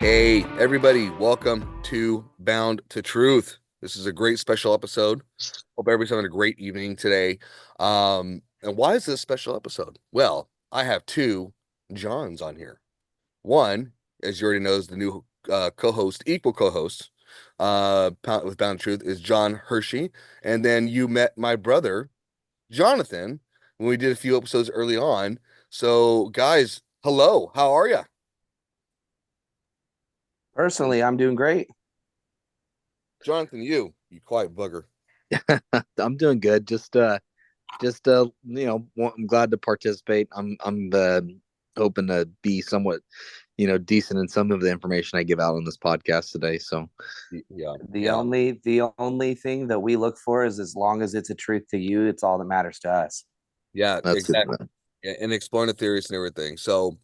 Hey, everybody, welcome to Bound to Truth. This is a great special episode. Hope everybody's having a great evening today. And why is this a special episode? Well, I have two Johns on here. One, as you already know, is the new co-host, equal co-host with Bound to Truth is John Hershey. And then you met my brother, Jonathan, when we did a few episodes early on. So, guys, hello, how are you? Personally, I'm doing great. Jonathan, you quiet bugger. I'm doing good. I'm glad to participate. I'm hoping to be somewhat, decent in some of the information I give out on this podcast today. So, Yeah, The yeah, only thing that we look for is as long as it's a truth to you, it's all that matters to us. yeah, that's it. exactly. Yeah, and exploring the theories and everything. So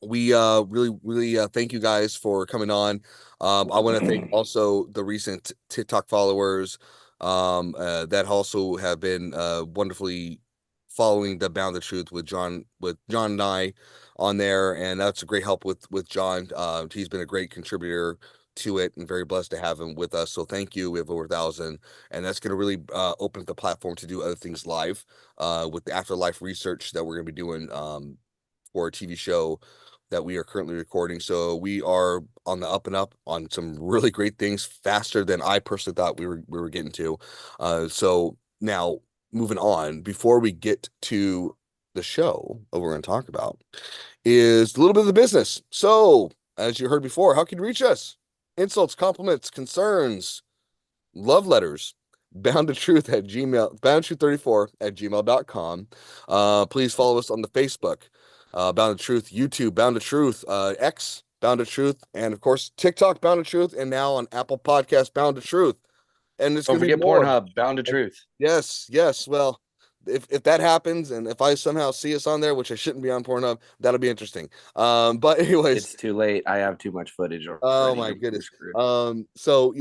we really thank you guys for coming on. I want to thank also the recent TikTok followers that also have been wonderfully following the Bound the Truth with John and I on there, and that's a great help with John. He's been a great contributor to it, and very blessed to have him with us. So thank you. We have over 1,000, and that's going to really open up the platform to do other things live with the afterlife research that we're going to be doing for a TV show that we are currently recording. So we are on the up and up on some really great things faster than I personally thought we were getting to. So now moving on, before we get to the show, what we're going to talk about is a little bit of the business. So as you heard before, how can you reach us? Insults, compliments, concerns, love letters. Bound to Truth at Gmail, boundtruth34 at gmail.com. Please follow us on the Facebook, Bound to Truth, YouTube, Bound to Truth, X, Bound to Truth, and of course, TikTok, Bound to Truth, and now on Apple Podcast, Bound to Truth. And it's Don't going to be forget more. Pornhub, Bound to Truth. Yes, yes. Well, if that happens, and if I somehow see us on there, which I shouldn't be on Pornhub, that'll be interesting. But anyways, It's too late. I have too much footage already. oh my You're goodness. screwed.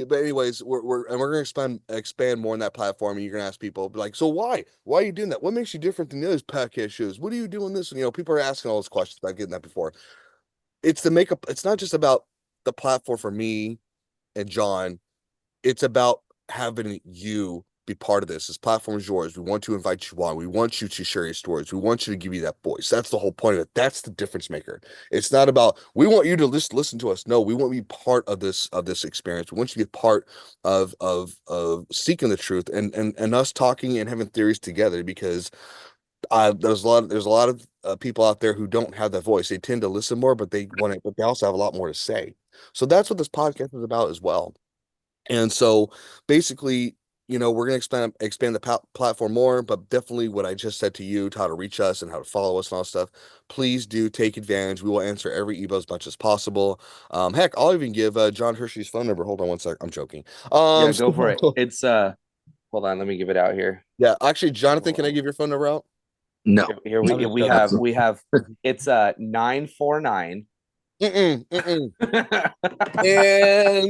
But anyways, we're gonna expand more on that platform, and you're gonna ask people like, so why are you doing that? What makes you different than the other podcast shows? What are you doing this? And people are asking all those questions. I've getting that before. It's the makeup. It's not just about the platform for me and John. It's about having you be part of this. This platform is yours. We want to invite you on. We want you to share your stories. We want you to give you that voice. That's the whole point of it. That's the difference maker. It's not about we want you to listen to us. No, we want to be part of this experience. We want you to be part of seeking the truth and us talking and having theories together because there's a lot of people out there who don't have that voice. They tend to listen more, but they also have a lot more to say. So that's what this podcast is about as well. And so basically, we're going to expand the platform more, but definitely what I just said to you, how to reach us and how to follow us and all that stuff, please do take advantage. We will answer every email as much as possible. Heck, I'll even give John Hershey's phone number. Hold on one sec. I'm joking. Yeah, go for it. It's hold on, let me give it out here. Yeah, actually, Jonathan, can I give your phone number out? No. Here I'm we just we joking. have we have it's 949. And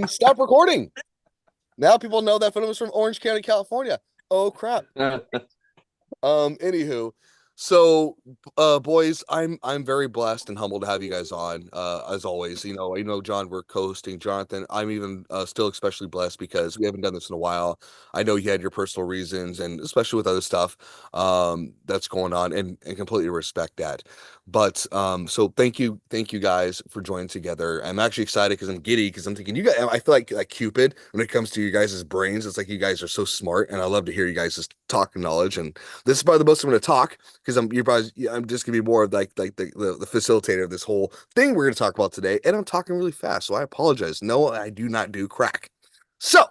stop recording. Now people know that phone number is from Orange County, California. Oh crap. Anywho, so boys, I'm very blessed and humbled to have you guys on. As always, John, we're co-hosting. Jonathan, I'm even still especially blessed because we haven't done this in a while. I know you had your personal reasons, and especially with other stuff that's going on, and completely respect that. But so thank you guys for joining together. I'm actually excited because I'm giddy because I'm thinking you guys. I feel like Cupid when it comes to you guys' brains. It's like you guys are so smart, and I love to hear you guys just talk knowledge. And this is probably the most I'm going to talk because I'm just gonna be more of like the facilitator of this whole thing we're gonna talk about today, and I'm talking really fast, so I apologize. No, I do not do crack. So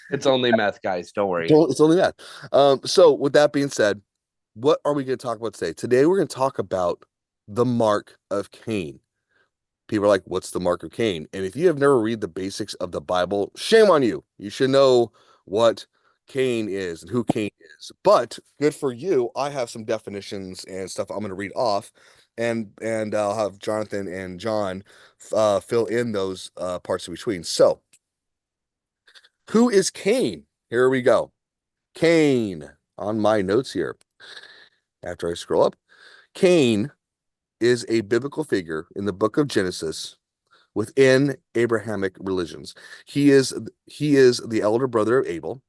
It's only meth, guys. Don't worry. it's only that. So with that being said, what are we gonna talk about today? Today we're gonna talk about the Mark of Cain. People are like, what's the Mark of Cain? And if you have never read the basics of the Bible, shame on you. You should know what Cain is and who Cain is. But good for you. I have some definitions and stuff I'm going to read off, and I'll have Jonathan and John fill in those parts in between. So, who is Cain? Here we go. Cain on my notes here. After I scroll up, Cain is a biblical figure in the book of Genesis within Abrahamic religions. He is the elder brother of Abel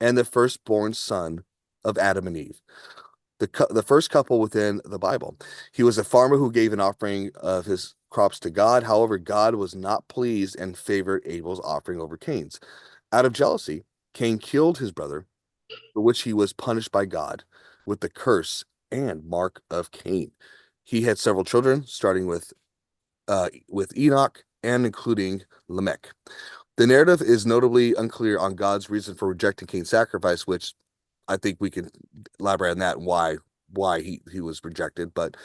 and the firstborn son of Adam and Eve, the first couple within the Bible. He was a farmer who gave an offering of his crops to God. However, God was not pleased and favored Abel's offering over Cain's. Out of jealousy, Cain killed his brother, for which he was punished by God with the curse and mark of Cain. He had several children, starting with Enoch and including Lamech. The narrative is notably unclear on God's reason for rejecting Cain's sacrifice, which I think we can elaborate on that and why he was rejected. But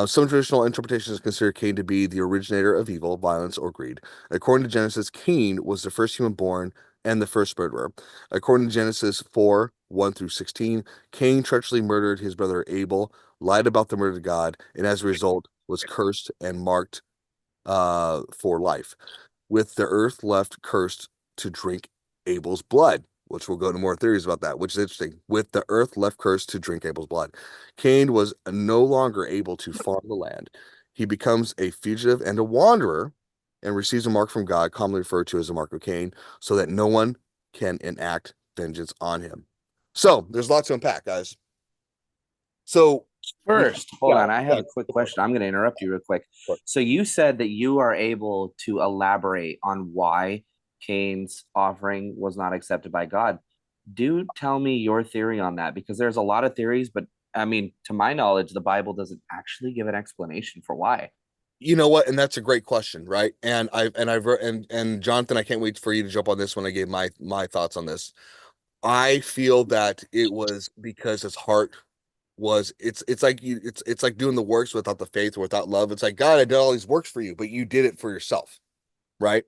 some traditional interpretations consider Cain to be the originator of evil, violence, or greed. According to Genesis, Cain was the first human born and the first murderer. According to Genesis 4, 1 through 16, Cain treacherously murdered his brother Abel, lied about the murder to God, and as a result was cursed and marked for life, with the earth left cursed to drink Abel's blood, which we'll go into more theories about that, which is interesting. With the earth left cursed to drink Abel's blood, Cain was no longer able to farm the land. He becomes a fugitive and a wanderer and receives a mark from God, commonly referred to as the Mark of Cain, so that no one can enact vengeance on him. So there's lots to unpack, guys. So First, hold yeah, on. I have a quick question. I'm going to interrupt you real quick. Sure. So you said that you are able to elaborate on why Cain's offering was not accepted by God. Do tell me your theory on that, because there's a lot of theories, but I mean, to my knowledge, the Bible doesn't actually give an explanation for why. You know what? And that's a great question, right? And Jonathan, I can't wait for you to jump on this when I gave my thoughts on this. I feel that it was because his heart was it's like it's like doing the works without the faith or without love. It's like, God, I did all these works for you, but you did it for yourself, right?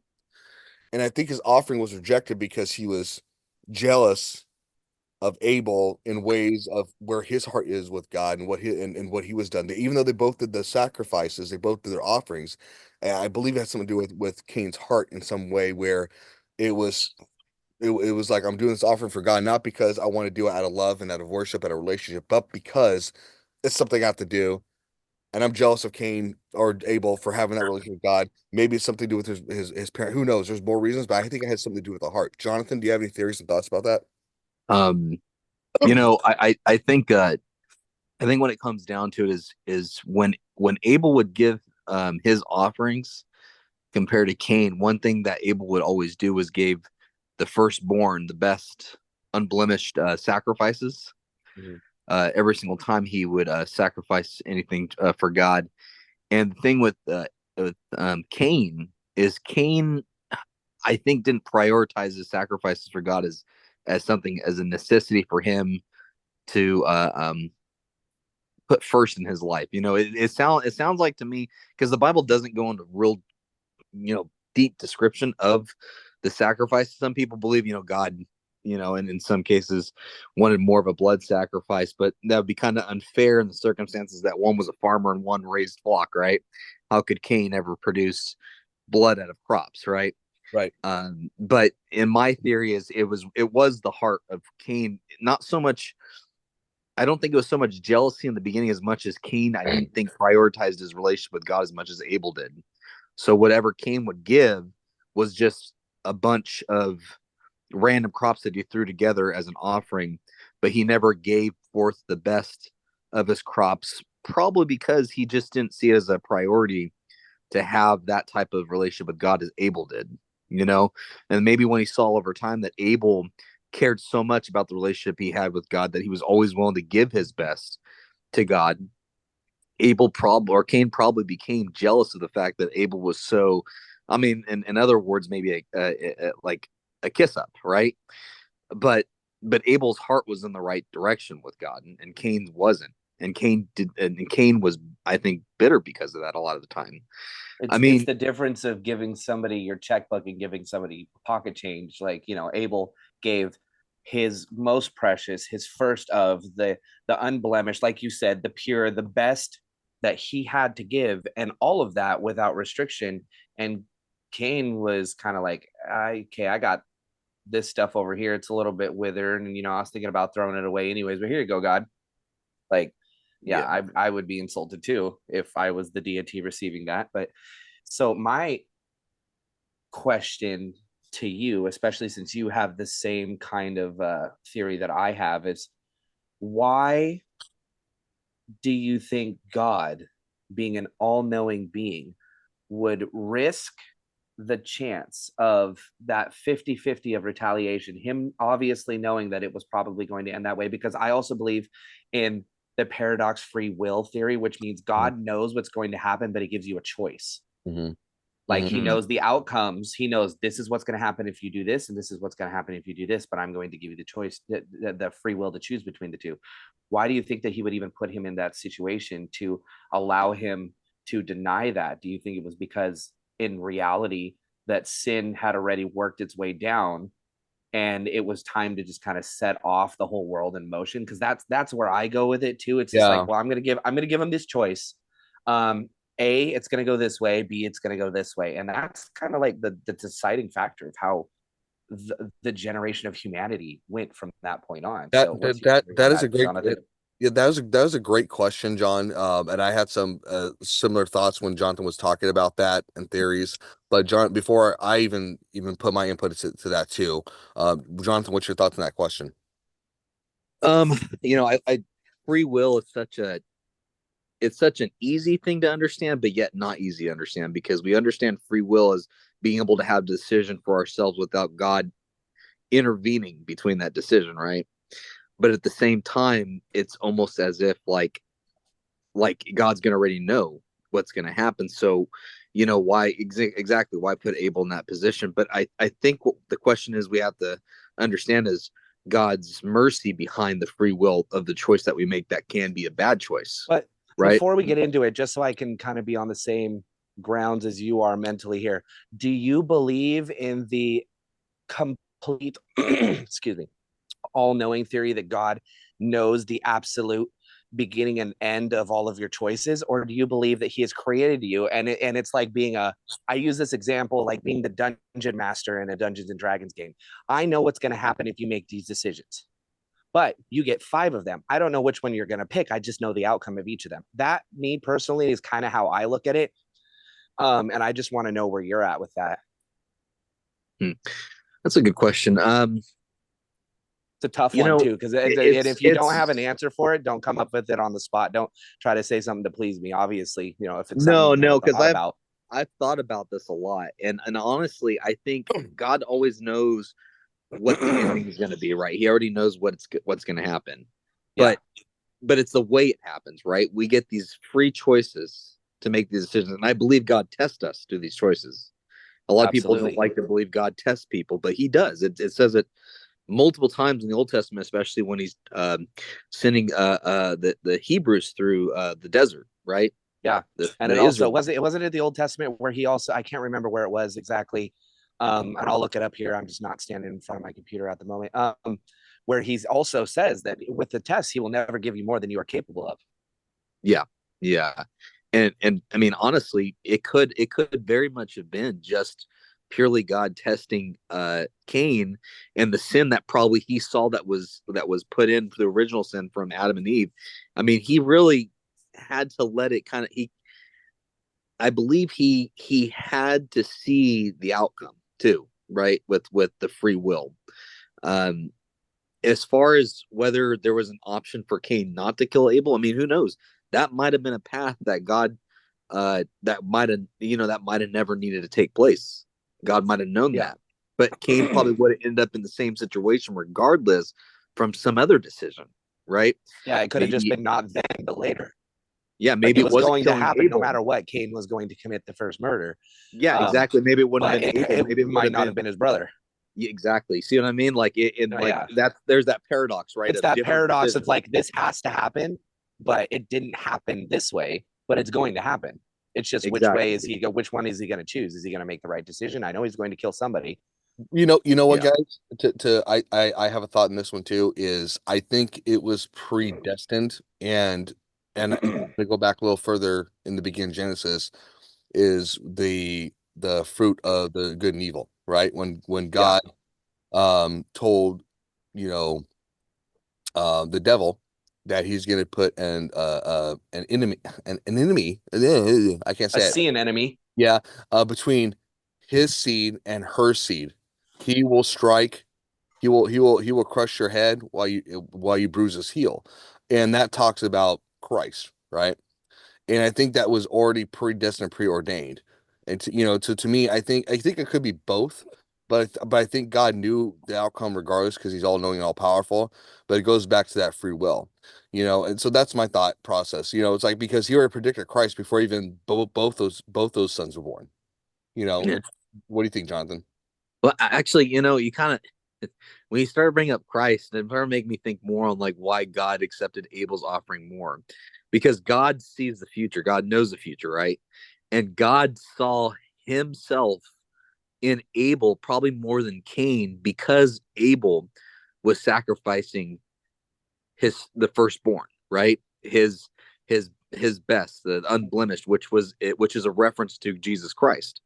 And I think his offering was rejected because he was jealous of Abel in ways of where his heart is with God and what he was done. Even though they both did the sacrifices, they both did their offerings. And I believe it has something to do with Cain's heart in some way where it was it was like, I'm doing this offering for God, not because I want to do it out of love and out of worship and a relationship, but because it's something I have to do. And I'm jealous of Cain or Abel for having that relationship with God. Maybe it's something to do with his parent. Who knows? There's more reasons, but I think it has something to do with the heart. Jonathan, do you have any theories and thoughts about that? Um, I think when it comes down to it is when Abel would give his offerings compared to Cain, one thing that Abel would always do was gave the firstborn the best unblemished sacrifices. Mhm. Every single time he would sacrifice anything for God. And the thing with Cain is Cain, I think, didn't prioritize his sacrifices for God as something as a necessity for him to put first in his life. It sounds like to me, because the Bible doesn't go into real deep description of the sacrifice. Some people believe God, and in some cases wanted more of a blood sacrifice, but that would be kind of unfair in the circumstances that one was a farmer and one raised flock, right? How could Cain ever produce blood out of crops, right? Right. But in my theory is it was the heart of Cain, not so much. I don't think it was so much jealousy in the beginning as much as Cain, I didn't think, prioritized his relationship with God as much as Abel did. So whatever Cain would give was just a bunch of random crops that he threw together as an offering, but he never gave forth the best of his crops, probably because he just didn't see it as a priority to have that type of relationship with God as Abel did. And maybe when he saw over time that Abel cared so much about the relationship he had with God that he was always willing to give his best to God, Cain probably became jealous of the fact that Abel was so, I mean, in other words, maybe like a kiss up, right? But Abel's heart was in the right direction with God, and Cain's wasn't. And Cain was, I think, bitter because of that a lot of the time. I It's mean, the difference of giving somebody your checkbook and giving somebody pocket change. Like, Abel gave his most precious, his first of the unblemished, like you said, the pure, the best that he had to give, and all of that without restriction. And Cain was kind of like, okay, I got this stuff over here. It's a little bit withered, and I was thinking about throwing it away anyways, but here you go, God. Like, yeah, Yeah. I would be insulted too if I was the deity receiving that. But so my question to you, especially since you have the same kind of theory that I have, is why do you think God, being an all-knowing being, would risk the chance of that 50-50 of retaliation, him obviously knowing that it was probably going to end that way? Because I also believe in the paradox free will theory, which means God knows what's going to happen, but he gives you a choice. Mm-hmm. Like Mm-hmm. he knows the outcomes. He knows this is what's going to happen if you do this, and this is what's going to happen if you do this. But I'm going to give you the choice, the free will to choose between the two. Why do you think that he would even put him in that situation to allow him to deny that? Do you think it was because in reality that sin had already worked its way down, and it was time to just kind of set off the whole world in motion? Because that's where I go with it too. It's just like, well, I'm gonna give him this choice. A, it's gonna go this way. B, it's gonna go this way, and that's kind of like the deciding factor of how the generation of humanity went from that point on. That So, what's that your that theory on that is a that, great Jonathan? yeah, that was a great question, John. And I had some similar thoughts when Jonathan was talking about that and theories. But John, before I even put my input to that too, Jonathan, what's your thoughts on that question? You know, I free will is such an easy thing to understand, but yet not easy to understand, because we understand free will as being able to have decision for ourselves without God intervening between that decision, right? But at the same time, it's almost as if like God's gonna already know what's gonna happen. So, you know, exactly why put Abel in that position? But I think what the question is we have to understand is God's mercy behind the free will of the choice that we make that can be a bad choice, But right? before we get into it, just so I can kind of be on the same grounds as you are mentally here, do you believe in the complete, excuse me, all-knowing theory that God knows the absolute beginning and end of all of your choices? Or do you believe that he has created you, and it's like being a, I use this example, like being the dungeon master in a Dungeons and Dragons game. I know what's going to happen if you make these decisions, but you get 5 of them. I don't know which one you're going to pick. I just know the outcome of each of them. That, me personally, is kind of how I look at it. And I just want to know where you're at with that. That's a good question. It's a tough You one know, too, because and if you don't have an answer for it, don't come up with it on the spot. Don't try to say something to please me. Obviously, you know, if it's something no, you've because thought about. I've thought about this a lot, and honestly, I think God always knows what the ending is going to be. Right? He already knows what's going to happen, Yeah, but it's the way it happens. Right? We get these free choices to make these decisions, and I believe God tests us through these choices. A lot of people don't absolutely. like to believe God tests people, but He does. It says it multiple times in the Old Testament, especially when He's sending the Hebrews through the desert, right? Yeah, and The it also Israel. wasn't it the Old Testament where he also, I can't remember where it was exactly, and I'll look it up here. I'm just not standing in front of my computer at the moment. Where he also says that with the test, he will never give you more than you are capable of. Yeah, yeah, and I mean, honestly, it could very much have been just purely God testing Cain and the sin that probably he saw that was put in the original sin from Adam and Eve. I mean, he really had to let it kind of he I believe he had to see the outcome too, right? With the free will. Um, as far as whether there was an option for Cain not to kill Abel, I mean, who knows? That might have been a path that God, that might have never needed to take place. God might have known Yeah, that, but Cain probably would have ended up in the same situation regardless from some other decision, right? yeah, it could have just Maybe, been not then, but later. yeah, Like maybe it it was wasn't going to killing happen no Abel. matter what. Cain was going to commit the first murder. Yeah, Um, exactly. Maybe it wouldn't have but been Abel. it Maybe it would might have not have been. been his brother. Yeah, exactly. See what I mean? Like in No, like yeah, that. There's that paradox, right? it's Of that different paradox of decisions. like this has to happen, but it didn't happen this way, but it's going to happen. It's just which way is Exactly. he go? Which one is he going to choose? Is he going to make the right decision? I know he's going to kill somebody. You know what, Yeah. guys? I have a thought in this one too. Is I think it was predestined, and to go back a little further in the beginning Genesis is the fruit of the good and evil, right? When Yeah, God told you know the devil that he's going to put an enemy an enemy I can't a say it, seeing enemy. yeah, between his seed and her seed. He will strike, he will crush your head while you bruise his heel. And that talks about Christ, right? And I think that was already predestined, preordained. And to me, I think it could be both, but I think God knew the outcome regardless because He's all knowing and all powerful. But it goes back to that free will, and so that's my thought process. It's like because He already predicted Christ before even both those sons were born. Yeah. What do you think, Jonathan? Well, actually, you kind of when you started bringing up Christ, it started making me think more on like why God accepted Abel's offering more, because God sees the future. God knows the future, right? And God saw Himself in Abel probably more than Cain because Abel was sacrificing the firstborn, right? His best, the unblemished, which is a reference to Jesus Christ.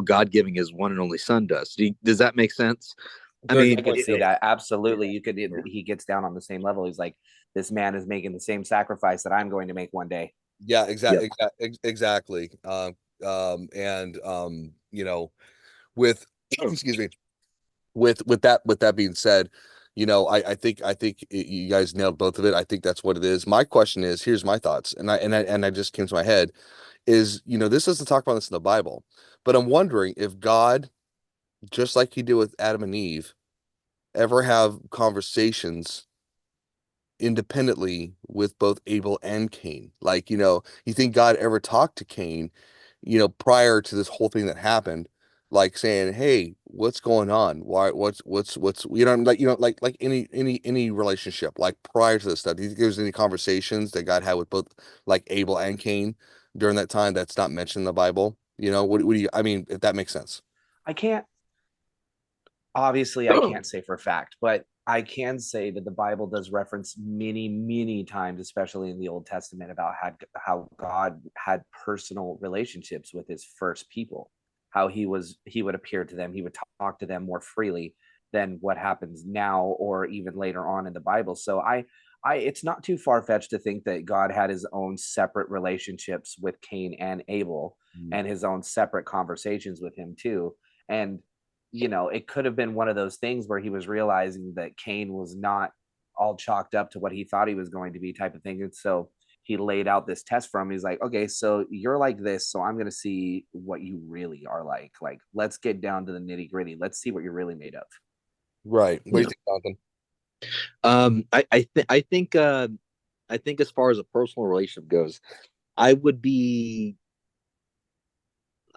God giving His one and only Son to us. Does that make sense? I Good I mean, can see that absolutely. You could. Yeah. He gets down on the same level. He's like, this man is making the same sacrifice that I'm going to make one day. Yeah, yeah, exactly. And with excuse me, with that being said, I think you guys nailed both of it. I think that's what it is. My question is, here's my thoughts, and I just came to my head is, this doesn't talk about this in the Bible, but I'm wondering if God, just like He did with Adam and Eve, ever have conversations independently with both Abel and Cain. Like, you think God ever talked to Cain, prior to this whole thing that happened, like saying, "Hey, what's going on? Why? What's like any relationship, like prior to this stuff. Do you think there's any conversations that God had with both like Abel and Cain during that time that's not mentioned in the Bible? What do you? I mean, if that makes sense. I can't. Obviously, I can't say for a fact, but I can say that the Bible does reference many, many times, especially in the Old Testament, about how God had personal relationships with His first people, how He would appear to them, He would talk to them more freely than what happens now or even later on in the Bible. So it's not too far fetched to think that God had His own separate relationships with Cain and Abel, and His own separate conversations with him too. And it could have been one of those things where he was realizing that Cain was not all chalked up to what he thought he was going to be, type of thing. And so he laid out this test for him. He's like, okay, so you're like this, so I'm going to see what you really are like. Like, let's get down to the nitty gritty. Let's see what you're really made of. Right. What do you yeah. think, Jonathan? I think as far as a personal relationship goes, I would be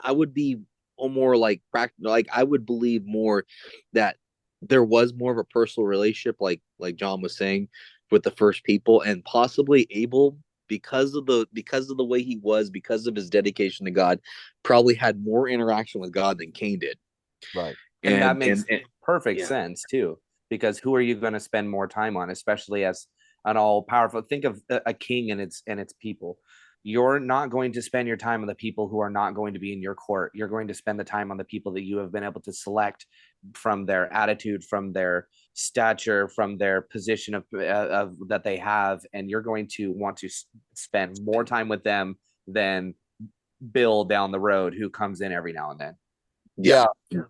I would be more like practical. Like I would believe more that there was more of a personal relationship, like John was saying, with the first people, and possibly Abel because of the way he was, because of his dedication to God, probably had more interaction with God than Cain did. Right. And that And makes perfect yeah, sense too, because who are you going to spend more time on, especially as an all powerful, think of a king and its people. You're not going to spend your time on the people who are not going to be in your court. You're going to spend the time on the people that you have been able to select from their attitude, from their stature, from their position of that they have, and you're going to want to spend more time with them than Bill down the road who comes in every now and then. yeah, Yeah.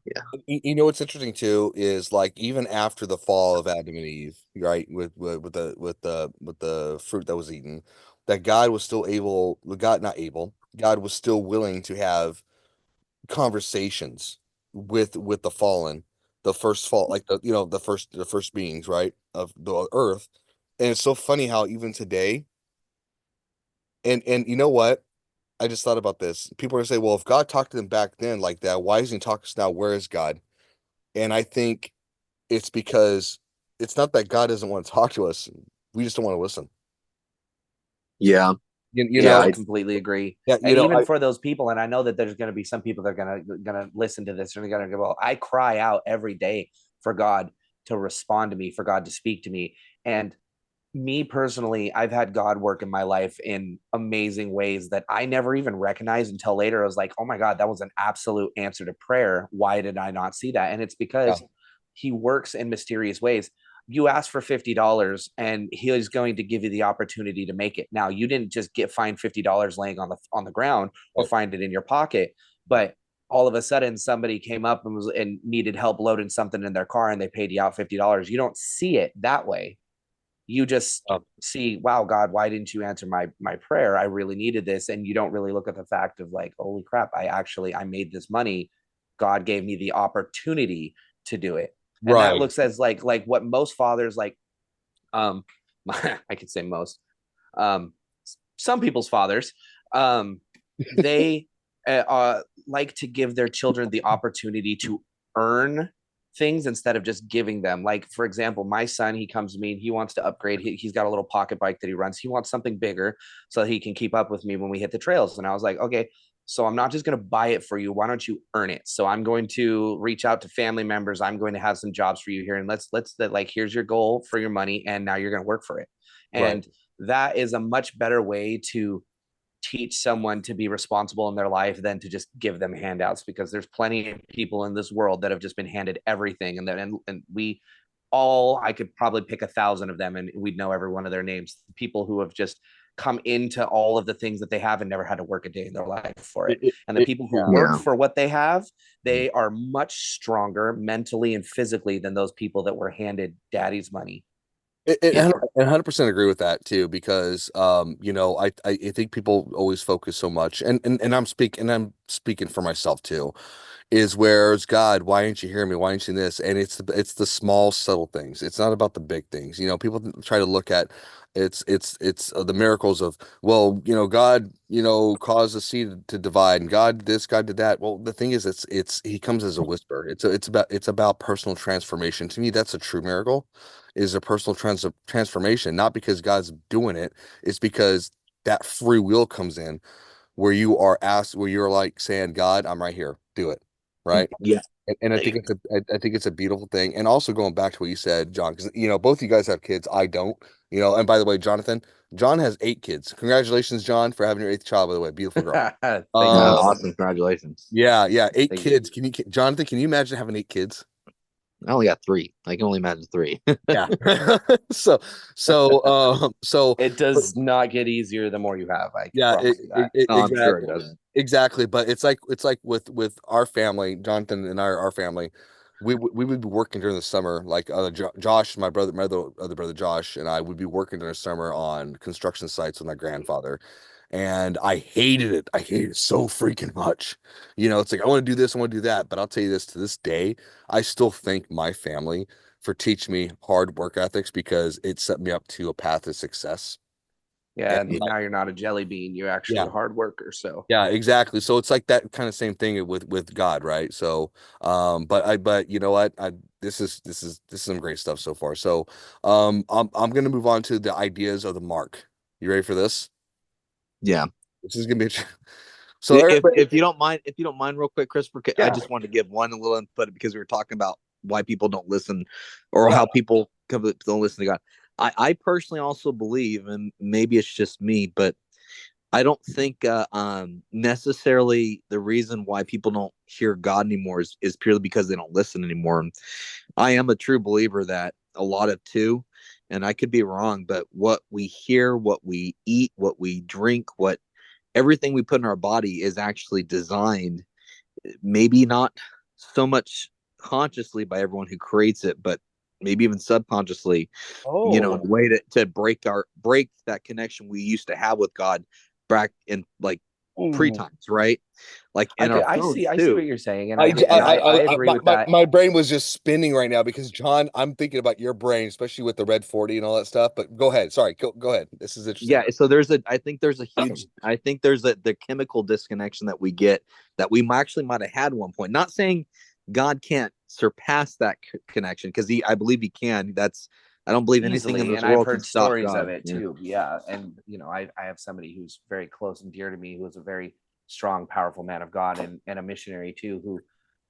yeah, What's interesting too is like even after the fall of Adam and Eve, right, with the fruit that was eaten, that God was still able, God not able, God was still willing to have conversations with the fallen, the first fall, like the first beings, right, of the earth. And it's so funny how even today, and you know what? I just thought about this. People are gonna say, well, if God talked to them back then like that, why isn't he talking to us now? Where is God? And I think it's because it's not that God doesn't want to talk to us. We just don't want to listen. yeah, You yeah. know, I completely agree. yeah, And even for those people, and I know that there's going to be some people that are going to listen to this and they're going to go, well, I cry out every day for God to respond to me, for God to speak to me. And me personally, I've had God work in my life in amazing ways that I never even recognized until later. I was like, oh my God, that was an absolute answer to prayer. Why did I not see that? And it's yeah, because He works in mysterious ways. You ask for $50 and he is going to give you the opportunity to make it. Now, you didn't just find $50 laying on the ground or right, find it in your pocket, but all of a sudden somebody came up and needed help loading something in their car and they paid you out $50. You don't see it that way. You just see, wow, God, why didn't you answer my prayer? I really needed this. And you don't really look at the fact of like, holy crap, I made this money. God gave me the opportunity to do it. And that Right. looks as like what most fathers like, um I could say most, um some people's fathers, um they like to give their children the opportunity to earn things instead of just giving them. Like, for example, my son, he comes to me and he wants to upgrade. He's got a little pocket bike that he runs. He wants something bigger so that he can keep up with me when we hit the trails. And I was like, okay, so I'm not just going to buy it for you. Why don't you earn it? So I'm going to reach out to family members. I'm going to have some jobs for you here. And let's that, like, here's your goal for your money. And now you're going to work for it. Right. And that is a much better way to teach someone to be responsible in their life than to just give them handouts, because there's plenty of people in this world that have just been handed everything. And then, and we all, I could probably pick 1,000 of them and we'd know every one of their names. People who have just come into all of the things that they have and never had to work a day in their life for it. And the people who work for what they have, they are much stronger mentally and physically than those people that were handed daddy's money. And 100% agree with that too, because you know, I think people always focus so much, and I'm speaking for myself too, is where's God? Why aren't you hearing me? Why aren't you this? And it's the small subtle things. It's not about the big things. You know, people try to look at it's the miracles of, well, you know, God, you know, caused the sea to divide, and God this, God did that. Well, the thing is, it's he comes as a whisper. It's about personal transformation. To me, that's a true miracle, is a personal transformation, not because God's doing it. It's because that free will comes in, where you are asked, where you're like saying, God, I'm right here, do it, right? Yeah. And I think it's a beautiful thing. And also going back to what you said, John, because you know both of you guys have kids, I don't. You know, and by the way, Jonathan, John has 8 kids. Congratulations, John, for having your 8th child. By the way, beautiful girl. Thank Yeah, you. Um, awesome. Congratulations. yeah, eight Thank you. kids. Jonathan? Can you imagine having 8 kids? I only got 3. I can only imagine 3. Yeah. So so It does not get easier the more you have. I can yeah, promise you that. Oh, I'm sure it exactly, doesn't. exactly. But it's like with our family, Jonathan and our family, we would be working during the summer. Like Josh, my other brother Josh, and I would be working during the summer on construction sites with my grandfather, and I hated it. I hated it so freaking much. You know, it's like I want to do this, I want to do that, but I'll tell you this: to this day, I still thank my family for teaching me hard work ethics, because it set me up to a path of success. Yeah, And and now you're not a jelly bean. You're actually yeah, a hard worker. So yeah, exactly. So it's like that kind of same thing with God, right? So, but you know what? This is some great stuff so far. So, I'm gonna move on to the ideas of the mark. You ready for this? Yeah. This is gonna be so everybody. If you don't mind, real quick, Christopher, I yeah, just wanted to give one little input because we were talking about why people don't listen, or Yeah. how people don't listen to God. I personally also believe, and maybe it's just me, but I don't think necessarily the reason why people don't hear God anymore is purely because they don't listen anymore. And I am a true believer that a lot of two, and I could be wrong, but what we hear, what we eat, what we drink, what everything we put in our body is actually designed, maybe not so much consciously by everyone who creates it, but maybe even subconsciously, in a oh, way to break that connection we used to have with God back in like pre mm. times, right? Like in our phones I see what too. you're saying, and I, j- I I- agree with my, that. my brain was just spinning right now because John, I'm thinking about your brain, especially with the red 40 and all that stuff. But go ahead. Sorry, go ahead. This is interesting. Yeah, so I think there's the chemical disconnection that we get that we actually might have had at one point. Not saying God can't surpass that connection, because I believe he can. I don't believe anything in Easily, this and I've world can heard stop stories of God. it Yeah. too. Yeah, and I have somebody who's very close and dear to me, who is a very strong, powerful man of God, and a missionary too, who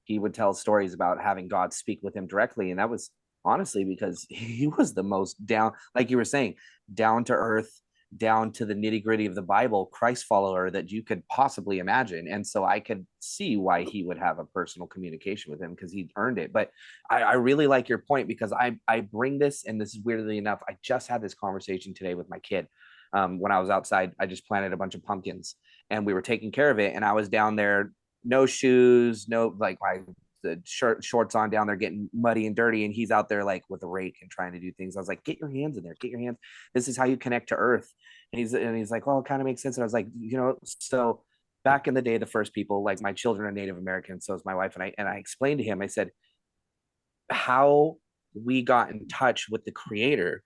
he would tell stories about having God speak with him directly. And that was honestly because he was the most down, like you were saying, down to earth, down to the nitty gritty of the Bible, Christ follower that you could possibly imagine. And so I could see why he would have a personal communication with him, because he'd earned it. But I really like your point, because I bring this, and this is weirdly enough, I just had this conversation today with my kid. When I was outside, I just planted a bunch of pumpkins and we were taking care of it. And I was down there no shoes, no, like my the shorts on down there getting muddy and dirty, and he's out there like with a rake and trying to do things. I was like, get your hands in there, get your hands. This is how you connect to earth. And he's like, well, it kind of makes sense. And I was like, so back in the day, the first people, like my children are Native American, so is my wife, and I explained to him, I said, how we got in touch with the creator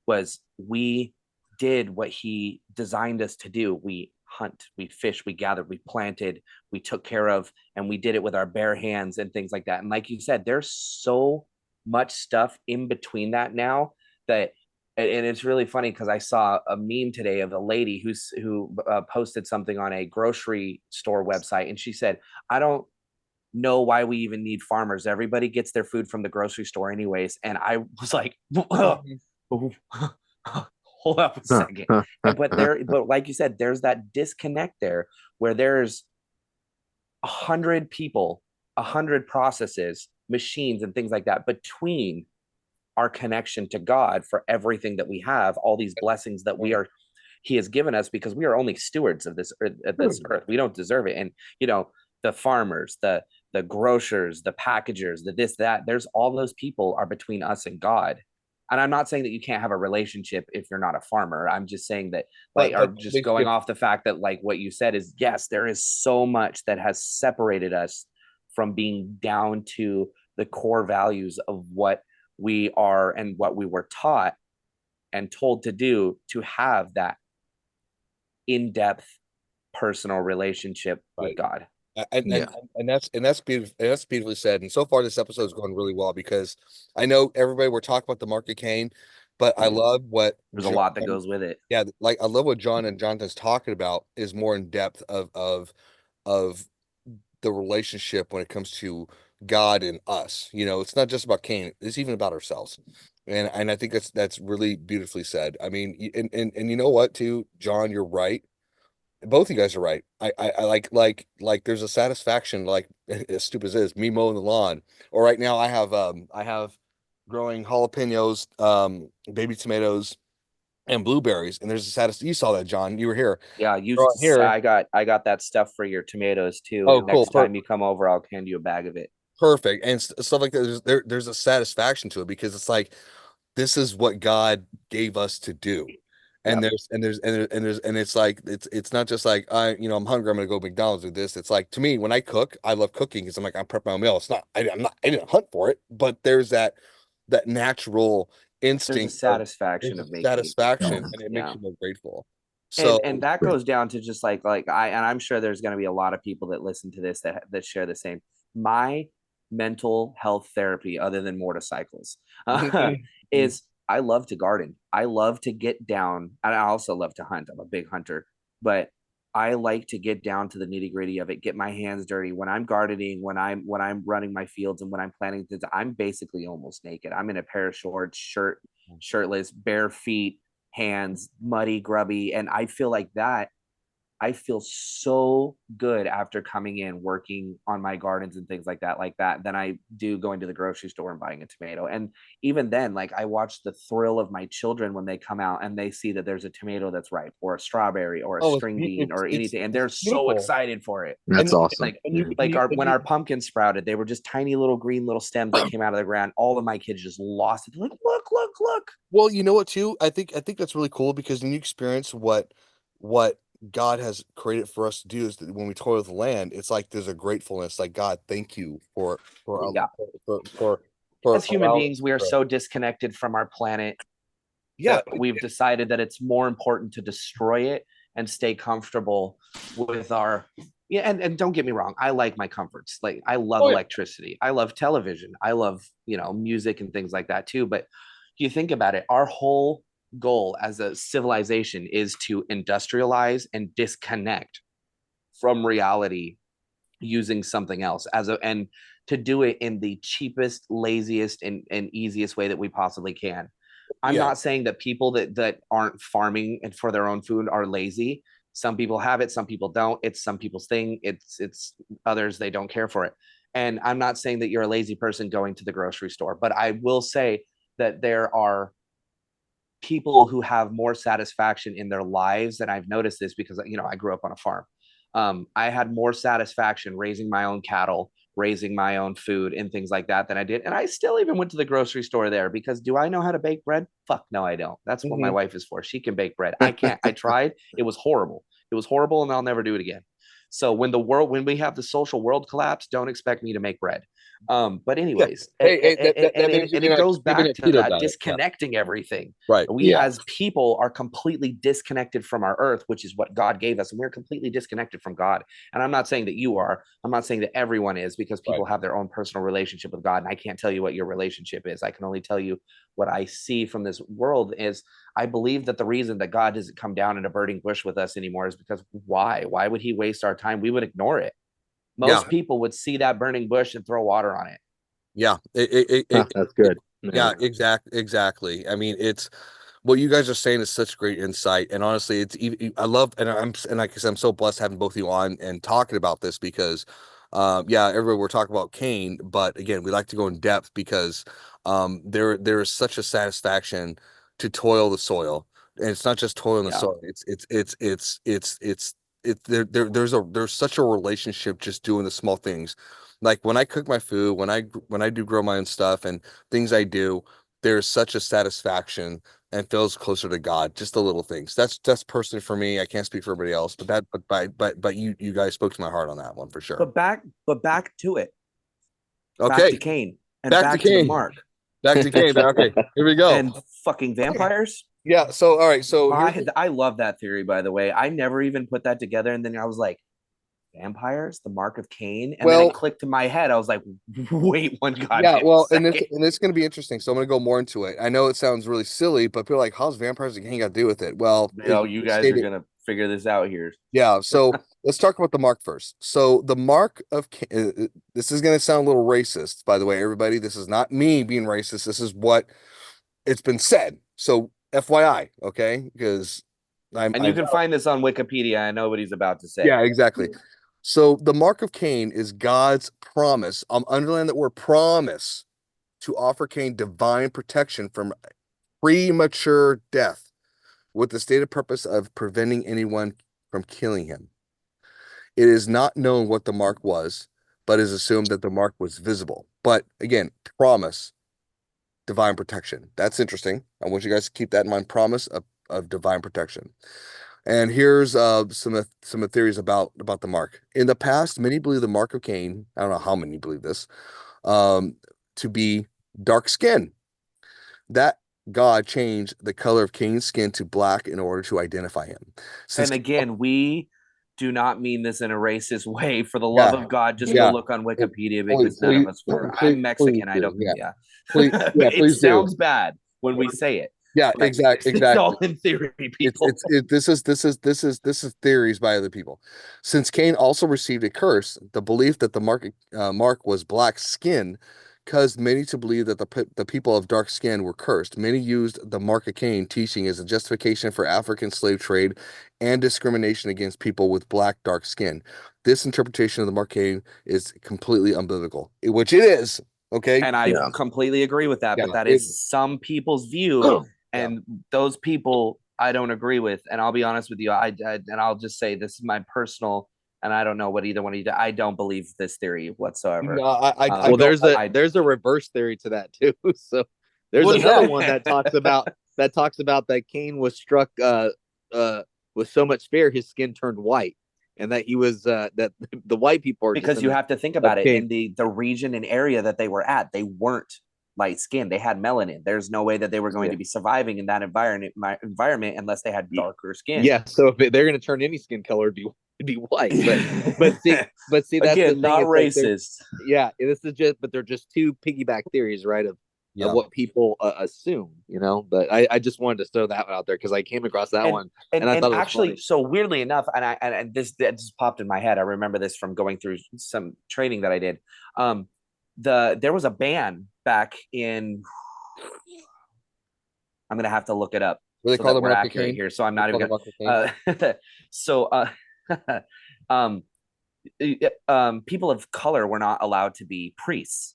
was we did what he designed us to do. We hunt, we fish, we gathered, we planted, we took care of, and we did it with our bare hands and things like that. And like you said, there's so much stuff in between that now that, and it's really funny because I saw a meme today of a lady who posted something on a grocery store website, and she said, I don't know why we even need farmers. Everybody gets their food from the grocery store anyways. And I was like, hold up a second. But like you said, there's that disconnect there where there's 100 people, 100 processes, machines, and things like that between our connection to God for everything that we have, all these blessings that He has given us, because we are only stewards of this earth. We don't deserve it. And the farmers, the grocers, the packagers, the this, that, there's all those people are between us and God. And I'm not saying that you can't have a relationship if you're not a farmer. I'm just saying that, like, or just going off the fact that, like, what you said is, yes, there is so much that has separated us from being down to the core values of what we are and what we were taught and told to do, to have that in-depth personal relationship with God. And that's beautifully said. And so far, this episode is going really well because I know everybody, we're talking about the Mark of Cain, but I love what there's a lot that goes with it. Yeah, like I love what John and Jonathan's talking about is more in depth of the relationship when it comes to God and us. It's not just about Cain; it's even about ourselves. And I think that's really beautifully said. I mean, and you know what, too, John, you're right. Both of you guys are right. I like there's a satisfaction, like as stupid as it is, me mowing the lawn. Or right now I have growing jalapenos, baby tomatoes, and blueberries, and there's a satisfaction. You saw that, John. You were here. Yeah, Here. I got that stuff for your tomatoes too. Oh, And cool. next time you come over, I'll hand you a bag of it. Perfect. And stuff like that. There's a satisfaction to it because it's like this is what God gave us to do. And Yep. there's it's like it's not just like I'm hungry, I'm gonna go McDonald's do this. It's like, to me, when I cook, I love cooking because I'm like, I'm prepping my meal. It's not I didn't hunt for it, but there's that natural There's a instinct of satisfaction there's of a making it. satisfaction, and it makes Yeah. you more grateful. So And that goes down to just like I'm sure there's going to be a lot of people that listen to this that share the same. My mental health therapy, other than motorcycles, is I love to garden. I love to get down, and I also love to hunt. I'm a big hunter, but I like to get down to the nitty gritty of it, get my hands dirty when I'm gardening, when I'm running my fields, and when I'm planting things. I'm basically almost naked. I'm in a pair of shorts, shirtless, bare feet, hands muddy, grubby. And I feel like that. I feel so good after coming in, working on my gardens and things like that, than I do going to the grocery store and buying a tomato. And even then, like, I watch the thrill of my children when they come out and they see that there's a tomato that's ripe, or a strawberry, or a string bean, or anything, and they're so excited for it. That's awesome. When our pumpkin sprouted, they were just tiny little green little stems that came out of the ground. All of my kids just lost it. They're like, look. Well, you know what, too? I think that's really cool because when you experience what God has created for us to do, is that when we toil the land, it's like there's a gratefulness, like, God, thank you for Yeah. for As human allowing beings, we are so disconnected from our planet yeah, that we've decided that it's more important to destroy it and stay comfortable with our. Yeah, and don't get me wrong, I like my comforts. Like, I love electricity, I love television, I love music and things like that too. But you think about it, our whole goal as a civilization is to industrialize and disconnect from reality using something else and to do it in the cheapest, laziest, and easiest way that we possibly can. I'm not saying that people that aren't farming and for their own food are lazy. Some people have it, some people don't. It's some people's thing. It's others, they don't care for it. And I'm not saying that you're a lazy person going to the grocery store, but I will say that there are people who have more satisfaction in their lives. And I've noticed this because I grew up on a farm. I had more satisfaction raising my own cattle, raising my own food and things like that than I did. And I still even went to the grocery store there because do I know how to bake bread? Fuck no, I don't. That's what my wife is for. She can bake bread. I can't. I tried. It was horrible. It was horrible, and I'll never do it again. So when we have the social world collapse, don't expect me to make bread. But Yeah. anyways, Hey, that means and it goes you've been back a to keto that diet. Yeah. disconnecting everything. Right. We as people are completely disconnected from our earth, which is what God gave us, and we're completely disconnected from God. And I'm not saying that you are. I'm not saying that everyone is, because people have their own personal relationship with God, and I can't tell you what your relationship is. I can only tell you what I see from this world. Is I believe that the reason that God doesn't come down in a burning bush with us anymore is because why? Why would he waste our time? We would ignore it. Most people would see that burning bush and throw water on it. Yeah. That's good. Yeah, exactly. I mean, it's what you guys are saying is such great insight, and honestly, it's I love, and like I said, I'm so blessed having both of you on and talking about this because, yeah, everybody we're talking about Cain, but again, we like to go in depth because, there is such a satisfaction to toil the soil, and it's not just toiling the soil. There's such a relationship just doing the small things, like when I cook my food, when I do grow my own stuff and things I do, there's such a satisfaction and feels closer to God. Just the little things. That's personally for me. I can't speak for everybody else, but you guys spoke to my heart on that one for sure. But back to it. Back to Okay, Cain and back to back to the Cain. mark Back to Cain. Okay, here we go. and fucking vampires. Yeah. So all right. So I love that theory, by the way. I never even put that together, and then I was like, vampires, the Mark of Cain, and then it clicked in my head. I was like, wait one goddamn and second. this is going to be interesting. So I'm going to go more into it. I know it sounds really silly, but people are like, how's vampires and Cain got to do with it? Well, You guys are gonna figure this out here. Yeah, so let's talk about the mark first. So the mark of this is going to sound a little racist, by the way, everybody. This is not me being racist. This is what it's been said. So FYI, okay? Because and you can find this on Wikipedia. I know what he's about to say. Yeah, exactly. So the mark of Cain is God's promise. I'm underlining that word promise to offer Cain divine protection from premature death with the stated purpose of preventing anyone from killing him. It is not known what the mark was, but is assumed that the mark was visible. But again, promise, divine protection. That's interesting. I want you guys to keep that in mind. Promise of divine protection. And here's some theories about the mark. In the past, many believe the mark of Cain, I don't know how many believe this, to be dark skin. That God changed the color of Cain's skin to black in order to identify him. And again, we do not mean this in a racist way. For the love of God, just go look on Wikipedia because none of us were. I'm Mexican. I don't. Yeah. It sounds bad when we say it. Yeah, exactly. It's all in theory, people. This is theories by other people. Since Cain also received a curse, the belief that the mark was black skin caused many to believe that the people of dark skin were cursed. Many used the mark of Cain teaching as a justification for African slave trade and discrimination against people with black dark skin. This interpretation of the mark of Cain is completely unbiblical, which it is. Okay, and I completely agree with that. But that is some people's view. And those people I don't agree with. And I'll be honest with you. And I'll just say this is my personal, and I don't know what either one of you do. I don't believe this theory whatsoever. No, well, there's a reverse theory to that too. So there's another one that talks about that Cain was struck with so much fear his skin turned white, and that he was that the white people are because you have to think about it in the region and area that they were at. They weren't light skin. They had melanin. There's no way that they were going to be surviving in that environment unless they had darker skin. Yeah, so if they're going to turn any skin color, it'd be white. But see that's again, the thing. Not racist. Yeah, this is but they're just two piggyback theories, right? Of what people assume, But I just wanted to throw that one out there because I came across that one and I thought actually, so weirdly enough, and this just popped in my head. I remember this from going through some training that I did. There was a band back in. I'm gonna have to look it up. Really so call that we're accurate here. So I'm not even gonna. People of color were not allowed to be priests,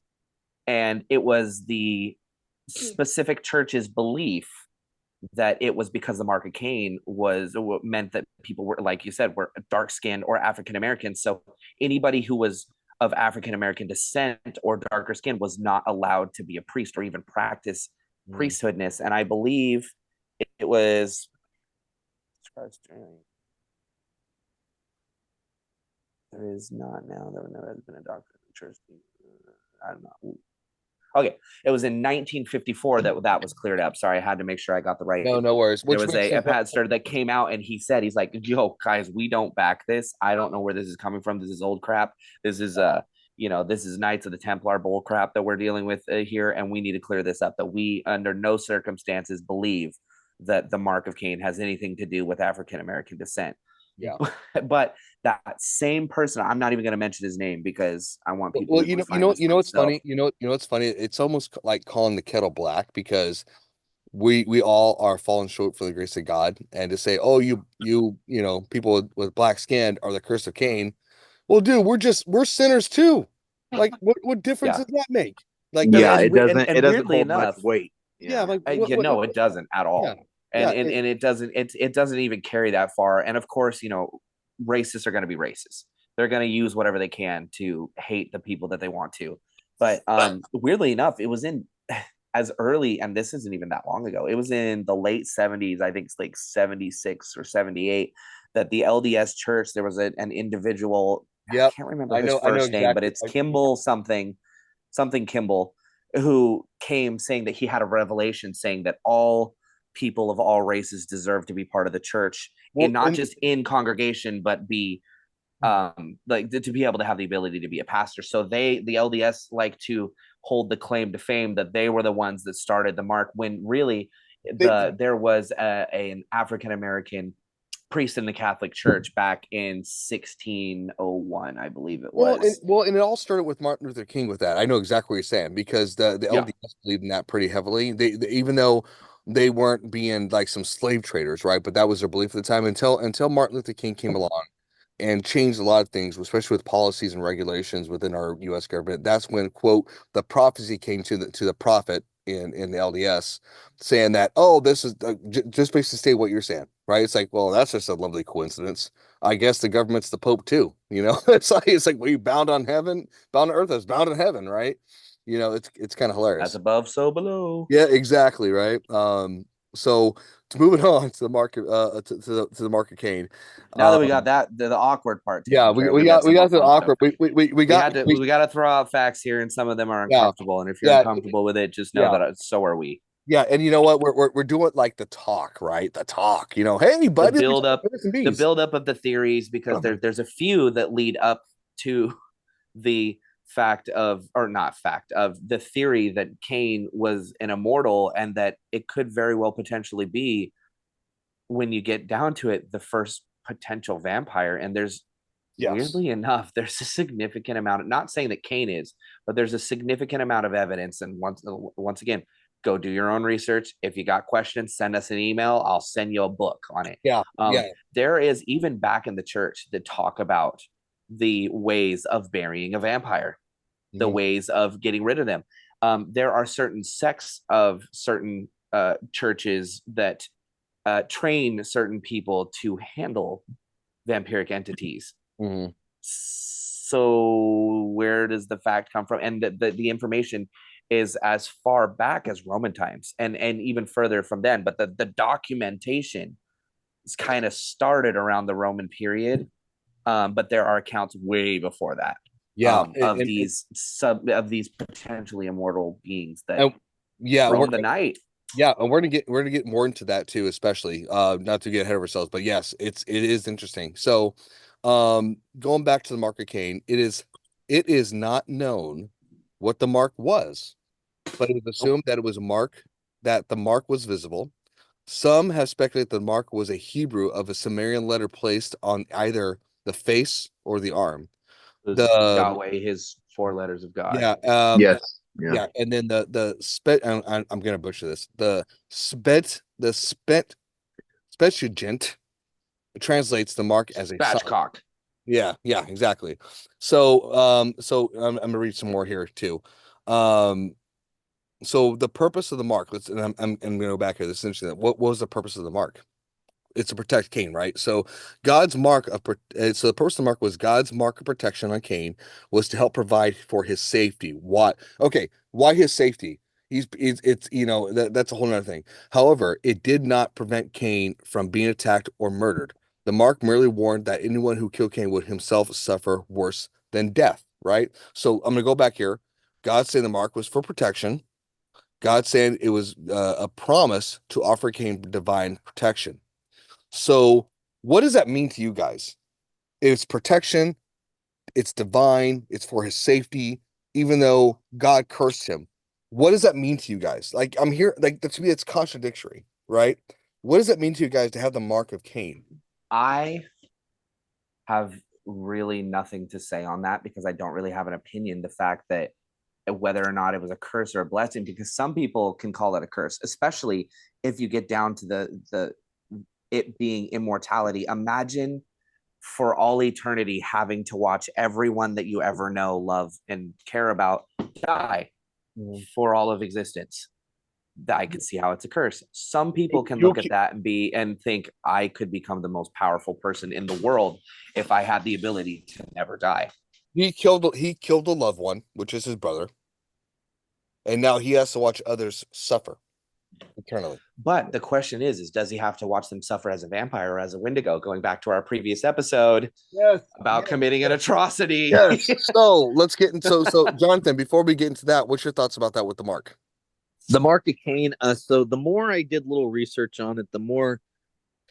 and it was the specific church's belief that it was because the Mark of Cain was meant that people were, like you said, were dark skinned or African American. So anybody who was of African American descent or darker skin was not allowed to be a priest or even practice priesthoodness. And I believe it was there is not now. There never has been a doctor in the church. I don't know. Okay, it was in 1954 that was cleared up. Sorry, I had to make sure I got the right. No worries. There was a pastor that came out and he's like, "Yo, guys, we don't back this. I don't know where this is coming from. This is old crap. This is this is Knights of the Templar bull crap that we're dealing with here, and we need to clear this up. That we, under no circumstances, believe that the Mark of Cain has anything to do with African American descent." Yeah. But that same person, I'm not even going to mention his name because I want people. Well, what's funny. What's funny. It's almost like calling the kettle black, because we all are falling short for the grace of God, and to say, oh, people with black skin are the curse of Cain. Well, dude, we're sinners too. Like, what difference does that make? Like, yeah, and, it doesn't and it doesn't weirdly hold enough, much weight. Yeah, like no, it doesn't at all. Yeah. And it doesn't it doesn't even carry that far. And of course, racists are going to be racist. They're going to use whatever they can to hate the people that they want to. But weirdly enough, it was in as early, and this isn't even that long ago. It was in the late 70s, I think it's like 76 or 78, that the LDS Church, there was an individual. Yeah, I can't remember his first name, but it's Kimball something Kimball, who came saying that he had a revelation saying that all people of all races deserve to be part of the church, and not just in congregation, but be like to be able to have the ability to be a pastor. So the LDS like to hold the claim to fame that they were the ones that started the mark, when really there was an African American priest in the Catholic Church back in 1601, I believe it was. And it all started with Martin Luther King with that. I know exactly what you're saying, because the LDS believed in that pretty heavily. They even though they weren't being like some slave traders, right? But that was their belief at the time, until Martin Luther King came along and changed a lot of things, especially with policies and regulations within our U.S. government. That's when, quote, the prophecy came to the prophet in the LDS, saying that, oh, this is just basically state what you're saying, right? It's like, well, that's just a lovely coincidence. I guess the government's the Pope too, it's like, well, you bound on heaven, bound on earth as bound in heaven, right? It's kind of hilarious. As above, so below. Yeah, exactly, right. So to move it on to the market, to the Mark of Cain. Now that we got that, the awkward part. Yeah, we got the awkward. We got to throw out facts here, and some of them are uncomfortable. And if you're uncomfortable with it, just know that so are we. Yeah, and you know what? We're doing like the talk, right? The talk. Hey, buddy. The build up of the theories, because there's a few that lead up to the the theory that Cain was an immortal, and that it could very well potentially be, when you get down to it, the first potential vampire. And there's weirdly enough, there's a significant amount, not saying that Cain is, but there's a significant amount of evidence. And once again, go do your own research. If you got questions, send us an email. I'll send you a book on it. There is, even back in the church, that talk about the ways of burying a vampire, the ways of getting rid of them. There are certain sects of certain churches that train certain people to handle vampiric entities. So where does the fact come from? And the information is as far back as Roman times, and even further from then. But the documentation is kind of started around the Roman period. But there are accounts way before that. Of these potentially immortal beings that roam the night. Yeah, and we're gonna get more into that too, especially not to get ahead of ourselves, but yes, it is interesting. So, going back to the Mark of Cain, it is not known what the mark was, but it was assumed that it was a mark, that the mark was visible. Some have speculated the mark was a Hebrew of a Sumerian letter placed on either the face or the arm. Yahweh, his 4 letters of God. Yeah. Yes. Yeah, and then the I'm gonna butcher this. The Septuagint translates the mark as a spatchcock. Yeah, exactly. So I'm gonna read some more here too. So the purpose of the mark, and I'm going to go back here. This is interesting. What was the purpose of the mark? It's to protect Cain, right? So God's mark of so the purpose of the mark was God's mark of protection on Cain was to help provide for his safety. What? Okay, why his safety? It's that's a whole other thing. However, it did not prevent Cain from being attacked or murdered. The mark merely warned that anyone who killed Cain would himself suffer worse than death, right? So I'm gonna go back here. God saying the mark was for protection. God saying it was a promise to offer Cain divine protection. So, what does that mean to you guys? It's protection, it's divine, it's for his safety, even though God cursed him. What does that mean to you guys? Like, I'm here, like, to me, it's contradictory, right? What does it mean to you guys to have the mark of Cain? I have really nothing to say on that because I don't really have an opinion. The fact that whether or not it was a curse or a blessing, because some people can call it a curse, especially if you get down to the it being immortality. Imagine for all eternity having to watch everyone that you ever know, love, and care about die for all of existence. I could see how it's a curse. Some people can look at that and think I could become the most powerful person in the world if I had the ability to never die. He killed a loved one, which is his brother, and now he has to watch others suffer eternally. But the question is does he have to watch them suffer as a vampire or as a Wendigo? Going back to our previous episode about committing an atrocity. Yes. So let's get into so Jonathan, before we get into that, what's your thoughts about that with the mark? The Mark of Cain. So the more I did little research on it, the more